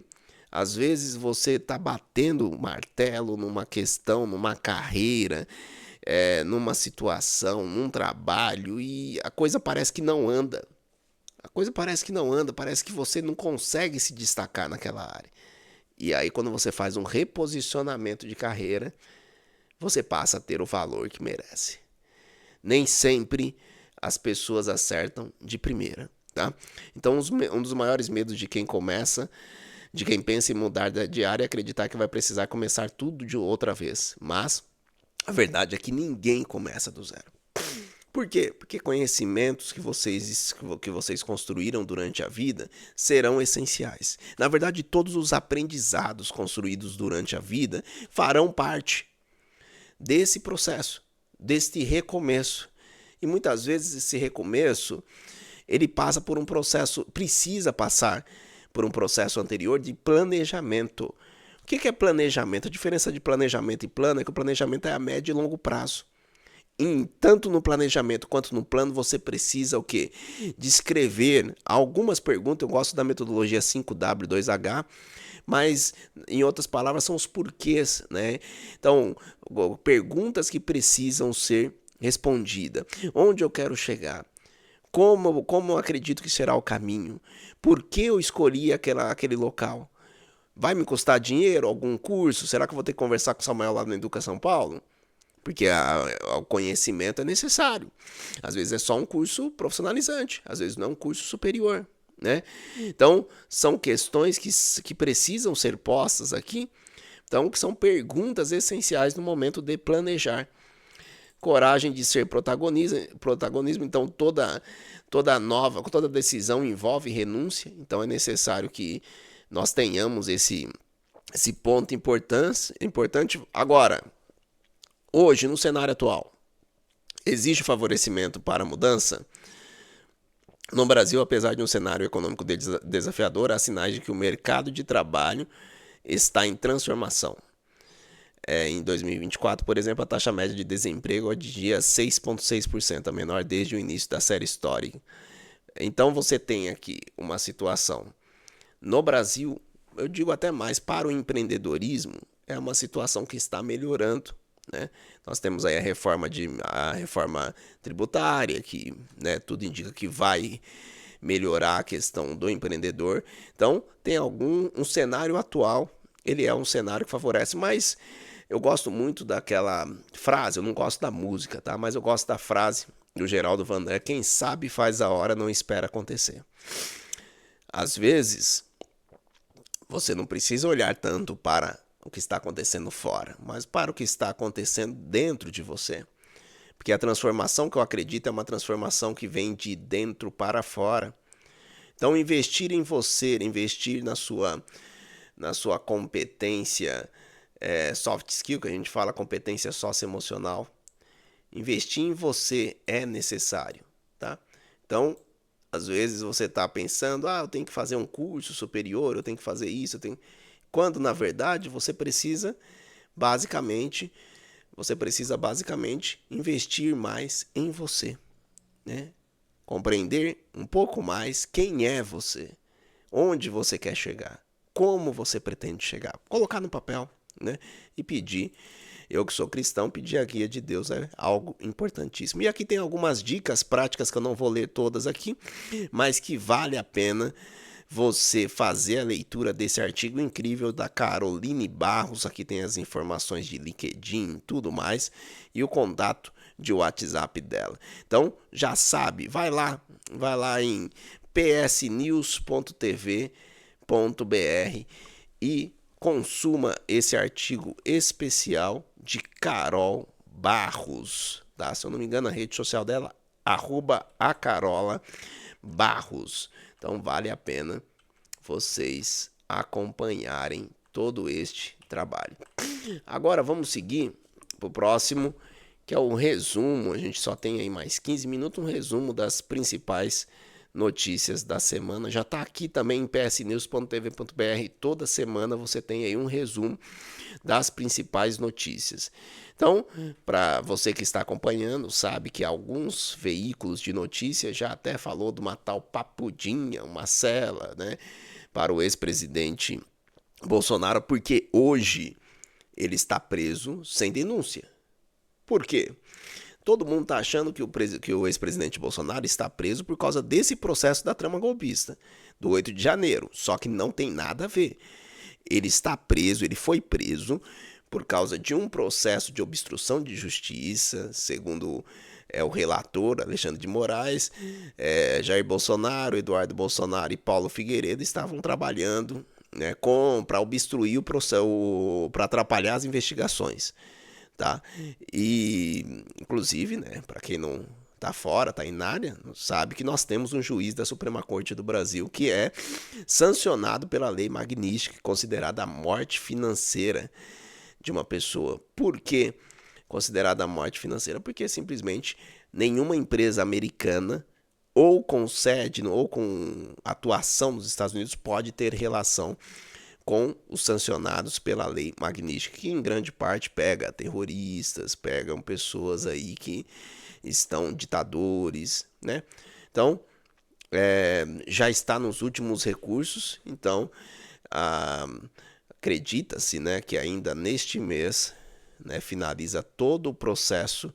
às vezes você está batendo o martelo numa questão, numa carreira, numa situação, num trabalho, e a coisa parece que não anda. Parece que você não consegue se destacar naquela área. E aí quando você faz um reposicionamento de carreira, você passa a ter o valor que merece. Nem sempre as pessoas acertam de primeira, tá? Então um dos maiores medos de quem começa, de quem pensa em mudar de área, é acreditar que vai precisar começar tudo de outra vez. Mas a verdade é que ninguém começa do zero. Por quê? Porque conhecimentos que vocês construíram durante a vida serão essenciais. Na verdade, todos os aprendizados construídos durante a vida farão parte desse processo, deste recomeço. E muitas vezes esse recomeço, ele precisa passar por um processo anterior de planejamento. O que é planejamento? A diferença de planejamento e plano é que o planejamento é a médio e longo prazo. E tanto no planejamento quanto no plano, você precisa o quê? Descrever algumas perguntas. Eu gosto da metodologia 5W2H, mas em outras palavras são os porquês, né? Então, perguntas que precisam ser respondidas. Onde eu quero chegar? Como eu acredito que será o caminho? Por que eu escolhi aquele local? Vai me custar dinheiro? Algum curso? Será que eu vou ter que conversar com o Samuel lá no Educa São Paulo? Porque o conhecimento é necessário. Às vezes é só um curso profissionalizante, às vezes não é um curso superior, né? Então, são questões que precisam ser postas aqui, então, que são perguntas essenciais no momento de planejar. Coragem de ser protagonismo, então toda decisão envolve renúncia, então é necessário que nós tenhamos esse ponto importante. Agora, hoje, no cenário atual, existe favorecimento para a mudança? No Brasil, apesar de um cenário econômico desafiador, há sinais de que o mercado de trabalho está em transformação. Em 2024, por exemplo, a taxa média de desemprego atingia 6,6%, a menor desde o início da série histórica. Então você tem aqui uma situação. No Brasil, eu digo até mais, para o empreendedorismo, é uma situação que está melhorando, né? Nós temos aí a reforma tributária, que, né, tudo indica que vai melhorar a questão do empreendedor. Então, tem um cenário atual, ele é um cenário que favorece, mas eu gosto muito daquela frase, eu não gosto da música, tá? Mas eu gosto da frase do Geraldo Vandré: quem sabe faz a hora, não espera acontecer. Às vezes, você não precisa olhar tanto para o que está acontecendo fora, mas para o que está acontecendo dentro de você. Porque a transformação que eu acredito é uma transformação que vem de dentro para fora. Então, investir em você, investir na sua competência soft skill, que a gente fala competência socioemocional, Investir em você é necessário, tá? Então, às vezes você está pensando, eu tenho que fazer um curso superior, eu tenho que fazer isso, quando na verdade você precisa basicamente investir mais em você, né? Compreender um pouco mais quem é você, onde você quer chegar, como você pretende chegar, colocar no papel, né? E pedir. Eu que sou cristão, pedir a guia de Deus é algo importantíssimo. E aqui tem algumas dicas práticas que eu não vou ler todas aqui, mas que vale a pena você fazer a leitura desse artigo incrível da Caroline Barros. Aqui tem as informações de LinkedIn e tudo mais, e o contato de WhatsApp dela. Então, já sabe, vai lá em psnews.tv.br e consuma esse artigo especial de Carol Barros, tá? Se eu não me engano, a rede social dela, @acarola_barros. Então vale a pena vocês acompanharem todo este trabalho. Agora vamos seguir para o próximo, que é o resumo. A gente só tem aí mais 15 minutos, um resumo das principais notícias da semana. Já está aqui também em psnews.tv.br. Toda semana você tem aí um resumo das principais notícias. Então, para você que está acompanhando, sabe que alguns veículos de notícia já até falou de uma tal papudinha, uma cela, né, para o ex-presidente Bolsonaro, porque hoje ele está preso sem denúncia. Por quê? Todo mundo está achando que o ex-presidente Bolsonaro está preso por causa desse processo da trama golpista, do 8 de janeiro. Só que não tem nada a ver. Ele está preso, ele foi preso por causa de um processo de obstrução de justiça, segundo o relator Alexandre de Moraes. Jair Bolsonaro, Eduardo Bolsonaro e Paulo Figueiredo estavam trabalhando, né, para obstruir o processo, para atrapalhar as investigações. Tá? E, inclusive, né, para quem não tá fora, tá em área, sabe que nós temos um juiz da Suprema Corte do Brasil que é sancionado pela Lei Magnífica, considerada a morte financeira de uma pessoa. Por que considerada a morte financeira? Porque simplesmente nenhuma empresa americana ou com sede ou com atuação nos Estados Unidos pode ter relação com os sancionados pela Lei Magnífica, que em grande parte pega terroristas, pegam pessoas aí que estão ditadores, né? Então, já está nos últimos recursos. Então, acredita-se, né, que ainda neste mês, né, finaliza todo o processo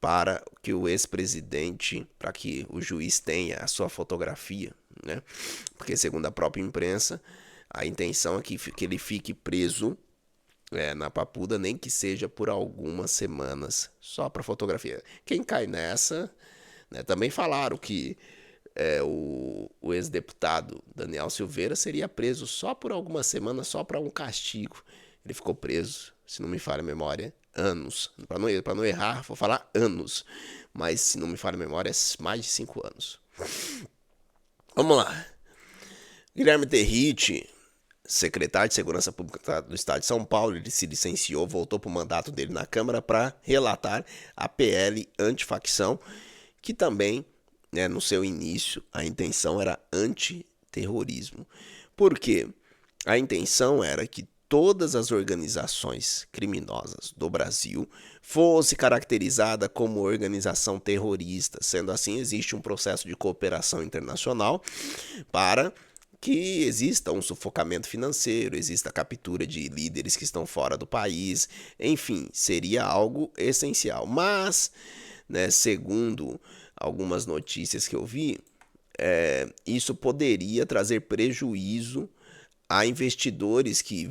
para que o ex-presidente, para que o juiz tenha a sua fotografia, né? Porque segundo a própria imprensa, a intenção é que ele fique preso na Papuda, nem que seja por algumas semanas, só para fotografia. Quem cai nessa, né, também falaram que o ex-deputado Daniel Silveira seria preso só por algumas semanas, só para um castigo. Ele ficou preso, se não me falha a memória, anos. Para não errar, vou falar anos, mas se não me falha a memória, é mais de 5 anos. Vamos lá. Guilherme Terricci, secretário de Segurança Pública do Estado de São Paulo, ele se licenciou, voltou para o mandato dele na Câmara para relatar a PL antifacção, que também, né, no seu início, a intenção era antiterrorismo. Por quê? A intenção era que todas as organizações criminosas do Brasil fosse caracterizada como organização terrorista. Sendo assim, existe um processo de cooperação internacional para que exista um sufocamento financeiro, exista a captura de líderes que estão fora do país, enfim, seria algo essencial. Mas, né, segundo algumas notícias que eu vi, isso poderia trazer prejuízo a investidores que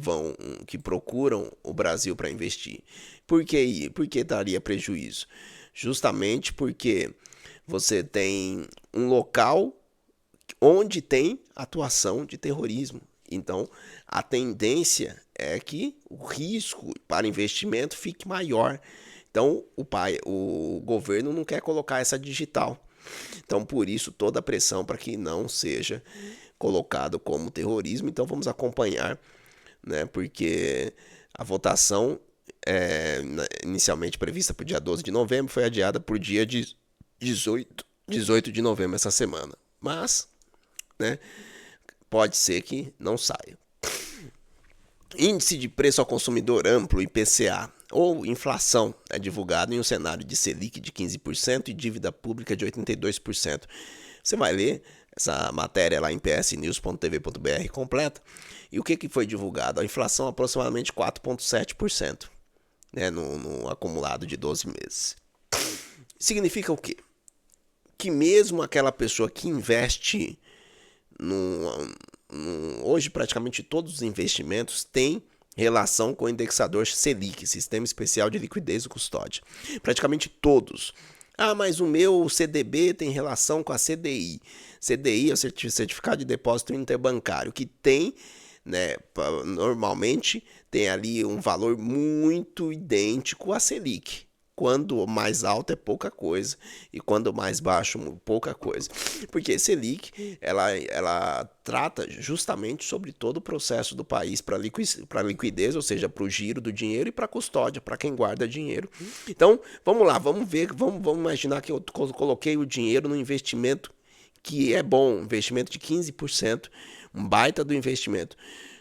procuram o Brasil para investir. Por que daria prejuízo? Justamente porque você tem um local onde tem atuação de terrorismo. Então, a tendência é que o risco para investimento fique maior. Então, o governo não quer colocar essa digital. Então, por isso, toda a pressão para que não seja colocado como terrorismo. Então, vamos acompanhar, né? Porque a votação inicialmente prevista para o dia 12 de novembro, foi adiada por dia 18 de novembro essa semana. Mas, né, pode ser que não saia. Índice de preço ao consumidor amplo, IPCA, ou inflação, é divulgado em um cenário de Selic de 15% e dívida pública de 82%. Você vai ler essa matéria lá em psnews.tv.br completa. E o que foi divulgado? A inflação aproximadamente 4,7%, né, no acumulado de 12 meses. Significa o quê? Que mesmo aquela pessoa que investe hoje praticamente todos os investimentos têm relação com o indexador Selic, Sistema Especial de Liquidez e Custódia. Praticamente todos. Ah, mas o meu CDB tem relação com a CDI. CDI é o Certificado de Depósito Interbancário, que tem, né, normalmente tem ali um valor muito idêntico à Selic. Quando mais alto é pouca coisa e quando mais baixo pouca coisa. Porque Selic, ela trata justamente sobre todo o processo do país para liquidez, ou seja, para o giro do dinheiro e para a custódia, para quem guarda dinheiro. Então, vamos lá, vamos imaginar que eu coloquei o dinheiro no investimento que é bom, investimento de 15%, um baita do investimento.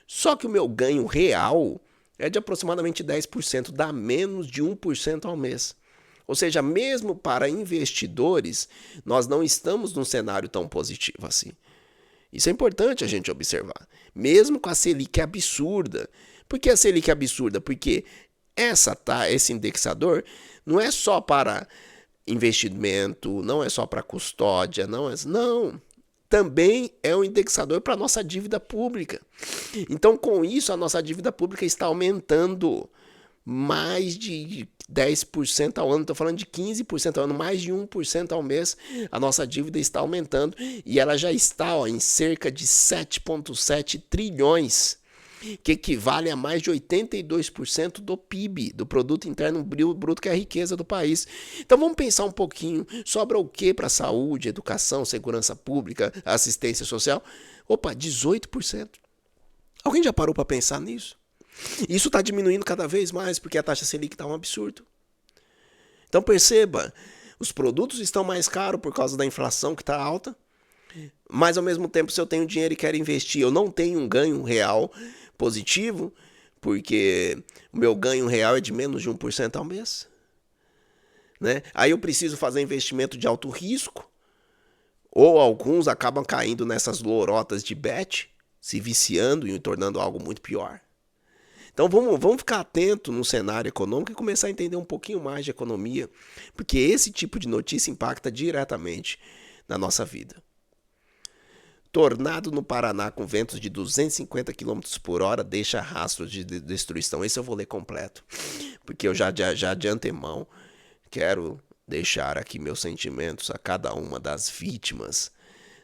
Só que o meu ganho real é de aproximadamente 10%, dá menos de 1% ao mês. Ou seja, mesmo para investidores, nós não estamos num cenário tão positivo assim. Isso é importante a gente observar. Mesmo com a Selic absurda. Por que a Selic é absurda? Porque esse indexador não é só para investimento, não é só para custódia, não. Também é um indexador para a nossa dívida pública. Então, com isso, a nossa dívida pública está aumentando mais de 10% ao ano. Estou falando de 15% ao ano, mais de 1% ao mês. A nossa dívida está aumentando e ela já está em cerca de 7,7 trilhões, que equivale a mais de 82% do PIB, do Produto Interno Bruto, que é a riqueza do país. Então vamos pensar um pouquinho, sobra o que para saúde, educação, segurança pública, assistência social? Opa, 18%. Alguém já parou para pensar nisso? Isso está diminuindo cada vez mais, porque a taxa Selic está um absurdo. Então perceba, os produtos estão mais caros por causa da inflação que está alta, mas ao mesmo tempo, se eu tenho dinheiro e quero investir, eu não tenho um ganho real positivo, porque o meu ganho real é de menos de 1% ao mês. Né? Aí eu preciso fazer investimento de alto risco, ou alguns acabam caindo nessas lorotas de bet, se viciando e tornando algo muito pior. Então vamos ficar atento no cenário econômico e começar a entender um pouquinho mais de economia, porque esse tipo de notícia impacta diretamente na nossa vida. Tornado no Paraná com ventos de 250 km por hora deixa rastros de destruição. Esse eu vou ler completo, porque eu já de antemão quero deixar aqui meus sentimentos a cada uma das vítimas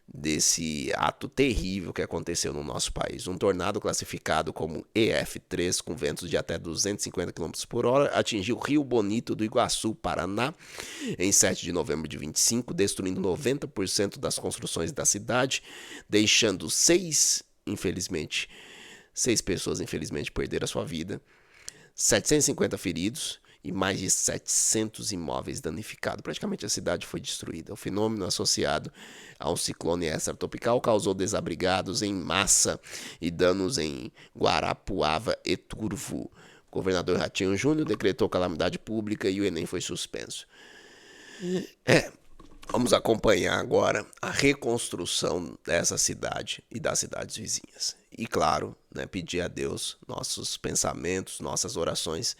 desse ato terrível que aconteceu no nosso país. Um tornado classificado como EF3 com ventos de até 250 km por hora atingiu Rio Bonito do Iguaçu, Paraná, em 7 de novembro de 25, destruindo 90% das construções da cidade, deixando seis pessoas infelizmente perderam a sua vida, 750 feridos e mais de 700 imóveis danificados. Praticamente a cidade foi destruída. O fenômeno associado a um ciclone extratropical causou desabrigados em massa e danos em Guarapuava e Turvo. O governador Ratinho Júnior decretou calamidade pública e o Enem foi suspenso. Vamos acompanhar agora a reconstrução dessa cidade e das cidades vizinhas. E claro, né, pedir a Deus nossos pensamentos, nossas orações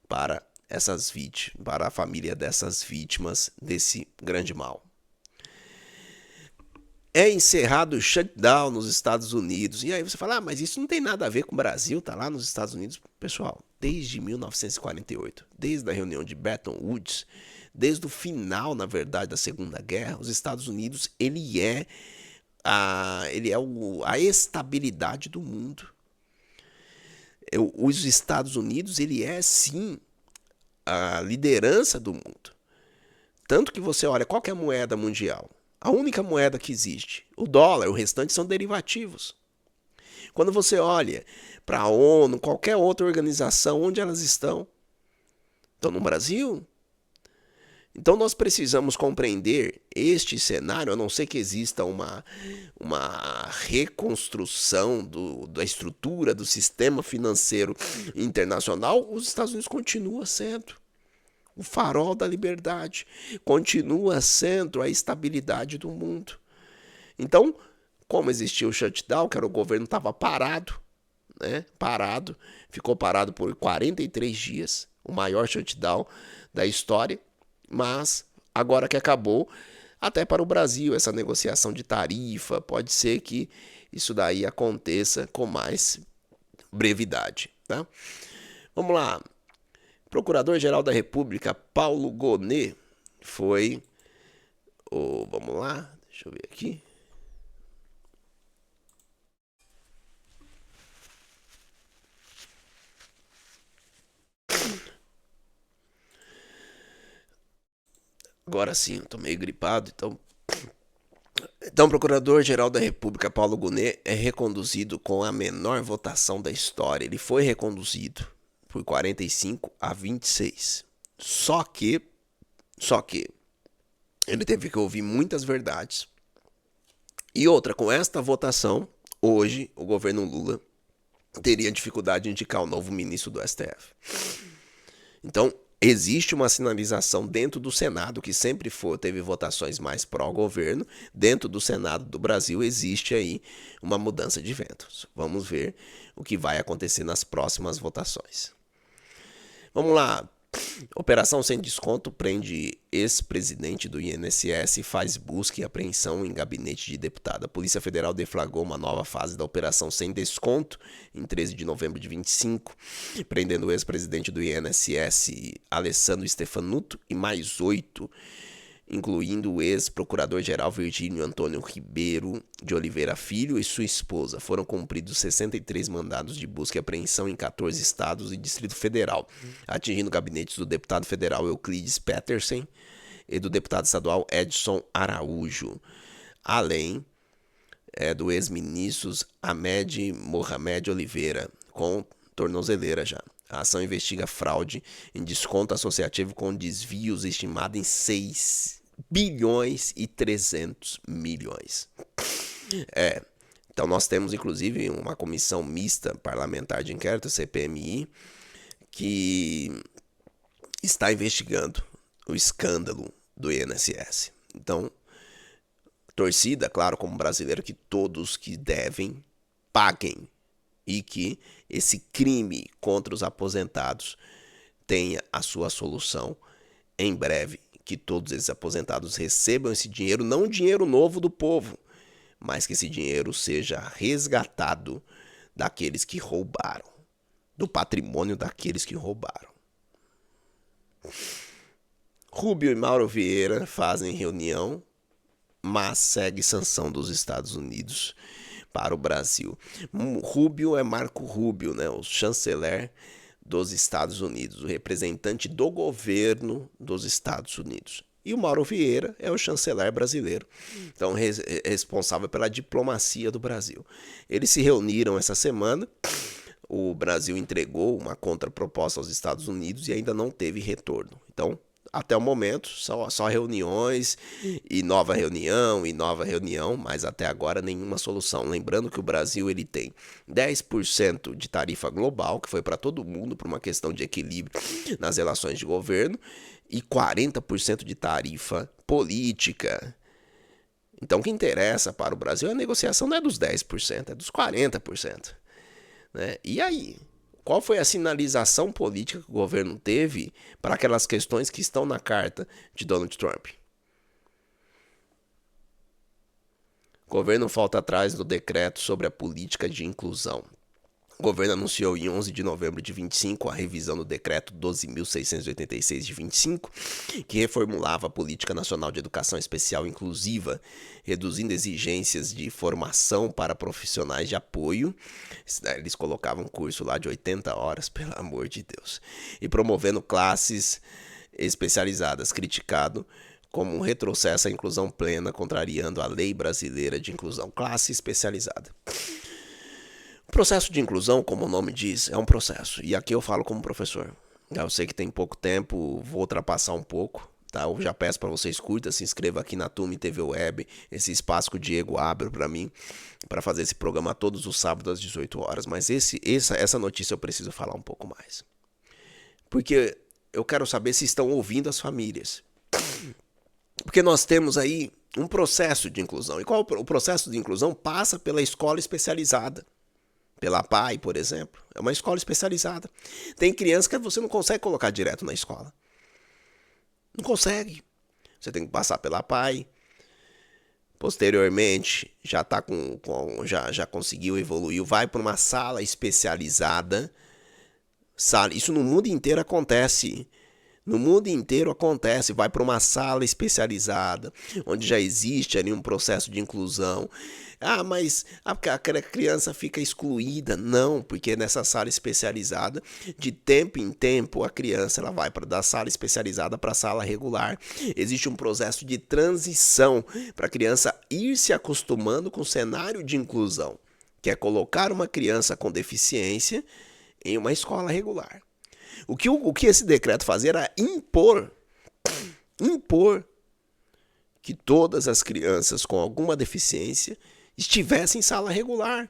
para essas vítimas, para a família dessas vítimas desse grande mal. É encerrado o shutdown nos Estados Unidos. E aí você fala, mas isso não tem nada a ver com o Brasil, tá lá nos Estados Unidos. Pessoal, desde 1948, desde a reunião de Bretton Woods, desde o final, na verdade, da Segunda Guerra, os Estados Unidos, ele é a estabilidade do mundo. Os Estados Unidos, ele é sim a liderança do mundo. Tanto que você olha, qual que é a moeda mundial? A única moeda que existe, o dólar, o restante são derivativos. Quando você olha para a ONU, qualquer outra organização, onde elas estão? estão no Brasil. Então nós precisamos compreender este cenário, a não ser que exista uma reconstrução da estrutura do sistema financeiro internacional, os Estados Unidos continuam sendo o farol da liberdade, continua sendo a estabilidade do mundo. Então, como existia o shutdown, que era o governo estava parado, né? Ficou parado por 43 dias, o maior shutdown da história, mas agora que acabou, até para o Brasil, essa negociação de tarifa, pode ser que isso daí aconteça com mais brevidade, tá? Vamos lá. Procurador-Geral da República, Paulo Gonet, foi vamos lá, deixa eu ver aqui. Agora sim, eu tô meio gripado, Então, o Procurador-Geral da República, Paulo Gonet, é reconduzido com a menor votação da história. Ele foi reconduzido por 45 a 26. Só que ele teve que ouvir muitas verdades. E outra, com esta votação, hoje, o governo Lula teria dificuldade de indicar o novo ministro do STF. Então, existe uma sinalização dentro do Senado, que sempre teve votações mais pró-governo. Dentro do Senado do Brasil existe aí uma mudança de ventos. Vamos ver o que vai acontecer nas próximas votações. Vamos lá. Operação Sem Desconto prende ex-presidente do INSS e faz busca e apreensão em gabinete de deputado. A Polícia Federal deflagrou uma nova fase da Operação Sem Desconto em 13 de novembro de 25, prendendo o ex-presidente do INSS, Alessandro Stefanuto, e mais 8, incluindo o ex-procurador-geral Virgínio Antônio Ribeiro de Oliveira Filho e sua esposa. Foram cumpridos 63 mandados de busca e apreensão em 14 estados e Distrito Federal, atingindo gabinetes do deputado federal Euclides Petersen e do deputado estadual Edson Araújo, além do ex-ministro Ahmed Mohamed Oliveira, com tornozeleira já. A ação investiga fraude em desconto associativo com desvios estimado em 6 bilhões e 300 milhões. Então nós temos inclusive uma comissão mista parlamentar de inquérito, CPMI, que está investigando o escândalo do INSS. Então, torcida, claro, como brasileiro, que todos que devem paguem e que esse crime contra os aposentados tenha a sua solução em breve, que todos esses aposentados recebam esse dinheiro, não o dinheiro novo do povo, mas que esse dinheiro seja resgatado daqueles que roubaram, do patrimônio daqueles que roubaram. Rubio e Mauro Vieira fazem reunião, mas segue sanção dos Estados Unidos para o Brasil. Rubio é Marco Rubio, né, o chanceler dos Estados Unidos, o representante do governo dos Estados Unidos. E o Mauro Vieira é o chanceler brasileiro, então responsável pela diplomacia do Brasil. Eles se reuniram essa semana, o Brasil entregou uma contraproposta aos Estados Unidos e ainda não teve retorno. Então, até o momento, só reuniões e nova reunião, mas até agora nenhuma solução. Lembrando que o Brasil ele tem 10% de tarifa global, que foi para todo mundo, por uma questão de equilíbrio nas relações de governo, e 40% de tarifa política. Então, o que interessa para o Brasil é a negociação não é dos 10%, é dos 40%. Né? E aí? Qual foi a sinalização política que o governo teve para aquelas questões que estão na carta de Donald Trump? O governo falta atrás do decreto sobre a política de inclusão. O governo anunciou em 11 de novembro de 25 a revisão do decreto 12.686 de 25, que reformulava a Política Nacional de Educação Especial Inclusiva, reduzindo exigências de formação para profissionais de apoio. Eles colocavam um curso lá de 80 horas, pelo amor de Deus. E promovendo classes especializadas, criticado como um retrocesso à inclusão plena, contrariando a lei brasileira de inclusão. Classe especializada. O processo de inclusão, como o nome diz, é um processo. E aqui eu falo como professor. Eu sei que tem pouco tempo, vou ultrapassar um pouco, tá? Eu já peço para vocês curtam, se inscreva aqui na Tume TV Web, esse espaço que o Diego abre para mim, para fazer esse programa todos os sábados às 18 horas. Mas essa notícia eu preciso falar um pouco mais. Porque eu quero saber se estão ouvindo as famílias. Porque nós temos aí um processo de inclusão. E qual o processo de inclusão? Passa pela escola especializada. Pela PAI, por exemplo. É uma escola especializada. Tem crianças que você não consegue colocar direto na escola. Não consegue. Você tem que passar pela PAI. Posteriormente, já tá já conseguiu, evoluiu, vai para uma sala especializada. Isso no mundo inteiro acontece. No mundo inteiro acontece, vai para uma sala especializada, onde já existe ali um processo de inclusão. Ah, mas a criança fica excluída. Não, porque nessa sala especializada, de tempo em tempo, a criança ela vai da sala especializada para a sala regular. Existe um processo de transição para a criança ir se acostumando com o cenário de inclusão, que é colocar uma criança com deficiência em uma escola regular. O que esse decreto fazia era impor que todas as crianças com alguma deficiência estivessem em sala regular,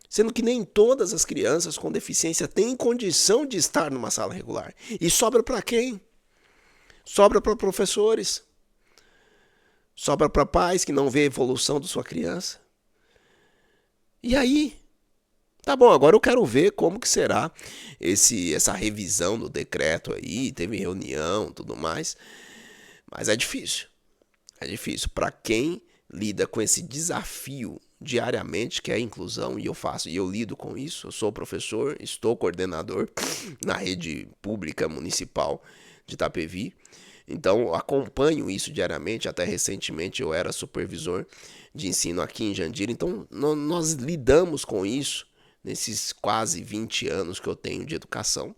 sendo que nem todas as crianças com deficiência têm condição de estar numa sala regular. E sobra para quem? Sobra para professores, sobra para pais que não vê a evolução da sua criança. E aí? Tá bom, agora eu quero ver como que será essa revisão do decreto aí, teve reunião, tudo mais, mas é difícil para quem lida com esse desafio diariamente, que é a inclusão, e eu lido com isso, eu sou professor, estou coordenador na rede pública municipal de Itapevi, então acompanho isso diariamente, até recentemente eu era supervisor de ensino aqui em Jandira, então nós lidamos com isso, nesses quase 20 anos que eu tenho de educação.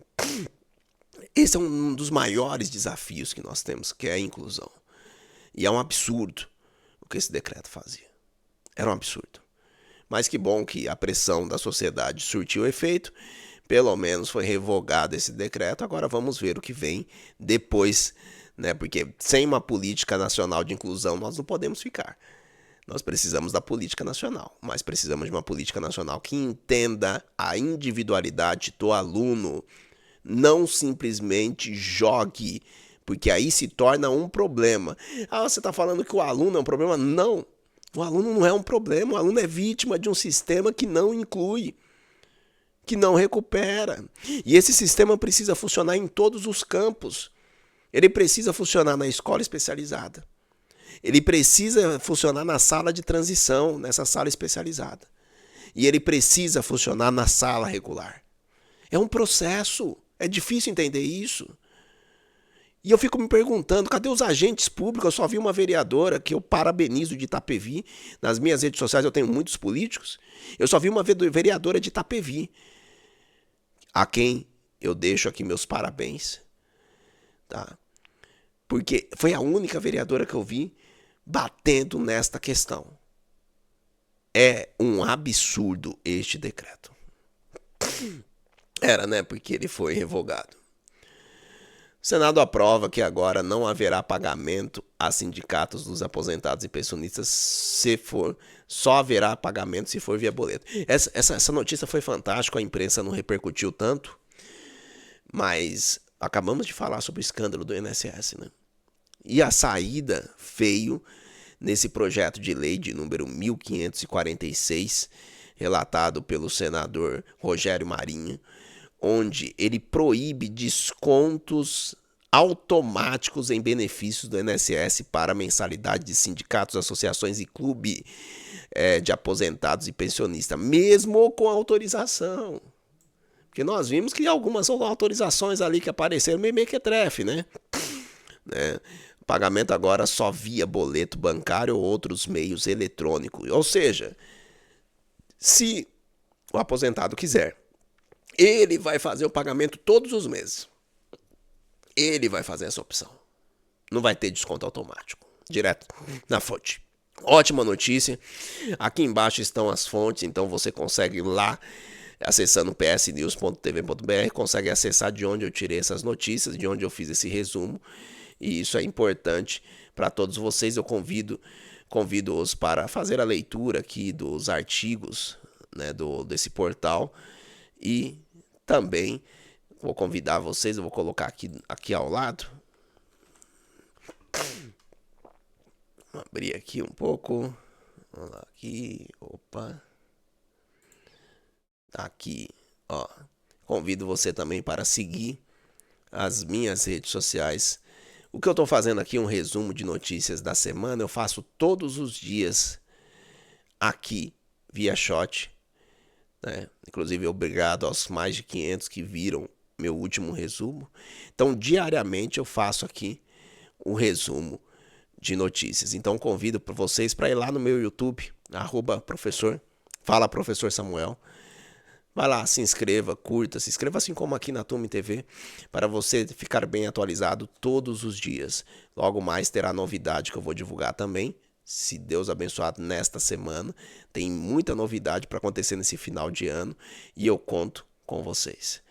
Esse é um dos maiores desafios que nós temos, que é a inclusão. E é um absurdo o que esse decreto fazia. Era um absurdo. Mas que bom que a pressão da sociedade surtiu efeito, pelo menos foi revogado esse decreto, agora vamos ver o que vem depois, né? Porque sem uma política nacional de inclusão nós não podemos ficar. Nós precisamos da política nacional, mas precisamos de uma política nacional que entenda a individualidade do aluno, não simplesmente jogue, porque aí se torna um problema. Ah, você está falando que o aluno é um problema? Não, o aluno não é um problema, o aluno é vítima de um sistema que não inclui, que não recupera. E esse sistema precisa funcionar em todos os campos. Ele precisa funcionar na escola especializada. Ele precisa funcionar na sala de transição, nessa sala especializada. E ele precisa funcionar na sala regular. É um processo. É difícil entender isso. E eu fico me perguntando, cadê os agentes públicos? Eu só vi uma vereadora, que eu parabenizo, de Itapevi. Nas minhas redes sociais eu tenho muitos políticos. Eu só vi uma vereadora de Itapevi, a quem eu deixo aqui meus parabéns. Tá? Porque foi a única vereadora que eu vi batendo nesta questão. É um absurdo este decreto. Era, né? Porque ele foi revogado. O Senado aprova que agora não haverá pagamento a sindicatos dos aposentados e pensionistas só haverá pagamento se for via boleto. Essa notícia foi fantástica, a imprensa não repercutiu tanto, mas acabamos de falar sobre o escândalo do INSS, né? E a saída veio nesse projeto de lei de número 1546, relatado pelo senador Rogério Marinho, onde ele proíbe descontos automáticos em benefícios do INSS para mensalidade de sindicatos, associações e clube de aposentados e pensionistas, mesmo com autorização. Porque nós vimos que algumas autorizações ali que apareceram meio mequetrefe, né? Pagamento agora só via boleto bancário ou outros meios eletrônicos. Ou seja, se o aposentado quiser, ele vai fazer o pagamento todos os meses. Ele vai fazer essa opção. Não vai ter desconto automático. Direto na fonte. Ótima notícia. Aqui embaixo estão as fontes, então você consegue ir lá acessando psnews.tv.br, consegue acessar de onde eu tirei essas notícias, de onde eu fiz esse resumo, e isso é importante para todos vocês. Eu convido-os para fazer a leitura aqui dos artigos, né, desse portal, e também vou convidar vocês, eu vou colocar aqui ao lado, vou abrir aqui um pouco, vamos lá, aqui, opa, aqui, ó, convido você também para seguir as minhas redes sociais. O que eu estou fazendo aqui, um resumo de notícias da semana, eu faço todos os dias aqui, via shot, né? Inclusive, obrigado aos mais de 500 que viram meu último resumo. Então, diariamente eu faço aqui um resumo de notícias. Então, convido para vocês para ir lá no meu YouTube, @Professor Samuel. Vai lá, se inscreva, curta, se inscreva assim como aqui na Tume TV, para você ficar bem atualizado todos os dias. Logo mais terá novidade que eu vou divulgar também, se Deus abençoar, nesta semana. Tem muita novidade para acontecer nesse final de ano e eu conto com vocês.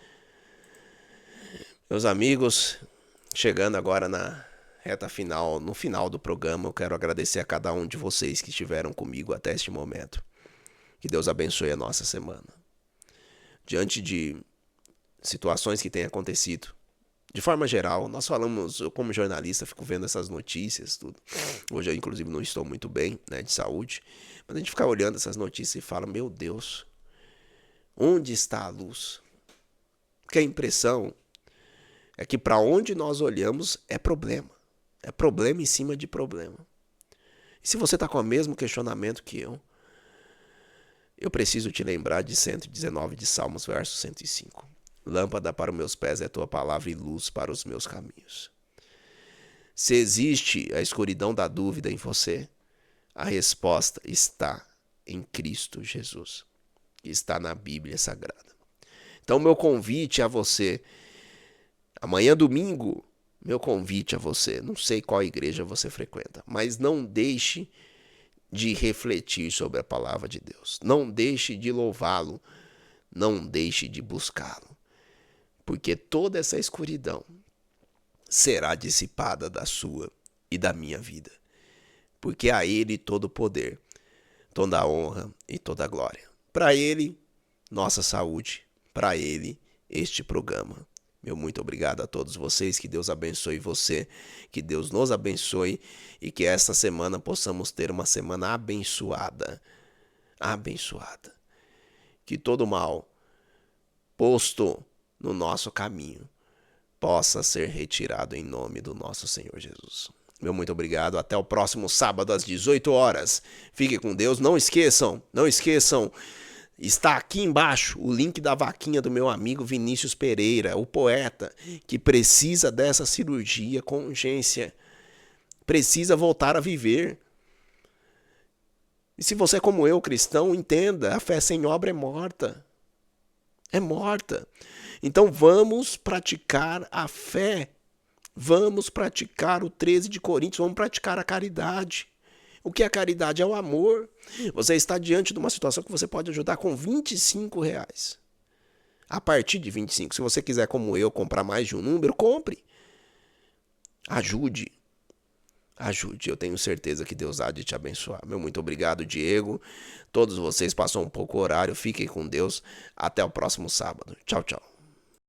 Meus amigos, chegando agora na reta final, no final do programa, eu quero agradecer a cada um de vocês que estiveram comigo até este momento. Que Deus abençoe a nossa semana. Diante de situações que têm acontecido, de forma geral, nós falamos, eu como jornalista fico vendo essas notícias, tudo. Hoje eu inclusive não estou muito bem, né, de saúde, mas a gente fica olhando essas notícias e fala, meu Deus, onde está a luz? Porque a impressão é que para onde nós olhamos é problema em cima de problema. E se você está com o mesmo questionamento que eu preciso te lembrar de 119 de Salmos, verso 105. Lâmpada para os meus pés é a tua palavra e luz para os meus caminhos. Se existe a escuridão da dúvida em você, a resposta está em Cristo Jesus. Está na Bíblia Sagrada. Então, meu convite a você, amanhã domingo, meu convite a você, não sei qual igreja você frequenta, mas não deixe de refletir sobre a palavra de Deus. Não deixe de louvá-lo. Não deixe de buscá-lo. Porque toda essa escuridão será dissipada da sua e da minha vida. Porque a Ele todo o poder, toda a honra e toda a glória. Para Ele, nossa saúde. Para Ele, este programa. Meu muito obrigado a todos vocês, que Deus abençoe você, que Deus nos abençoe e que esta semana possamos ter uma semana abençoada, abençoada. Que todo mal posto no nosso caminho possa ser retirado em nome do nosso Senhor Jesus. Meu muito obrigado, até o próximo sábado às 18 horas. Fiquem com Deus, não esqueçam, está aqui embaixo o link da vaquinha do meu amigo Vinícius Pereira, o poeta, que precisa dessa cirurgia com urgência. Precisa voltar a viver. E se você é como eu, cristão, entenda, a fé sem obra é morta. É morta. Então vamos praticar a fé. Vamos praticar o 13 de Coríntios, vamos praticar a caridade. O que é caridade? É o amor. Você está diante de uma situação que você pode ajudar com R$25. A partir de 25. Se você quiser, como eu, comprar mais de um número, compre. Ajude. Eu tenho certeza que Deus há de te abençoar. Meu muito obrigado, Diego. Todos vocês passam um pouco o horário. Fiquem com Deus. Até o próximo sábado. Tchau, tchau.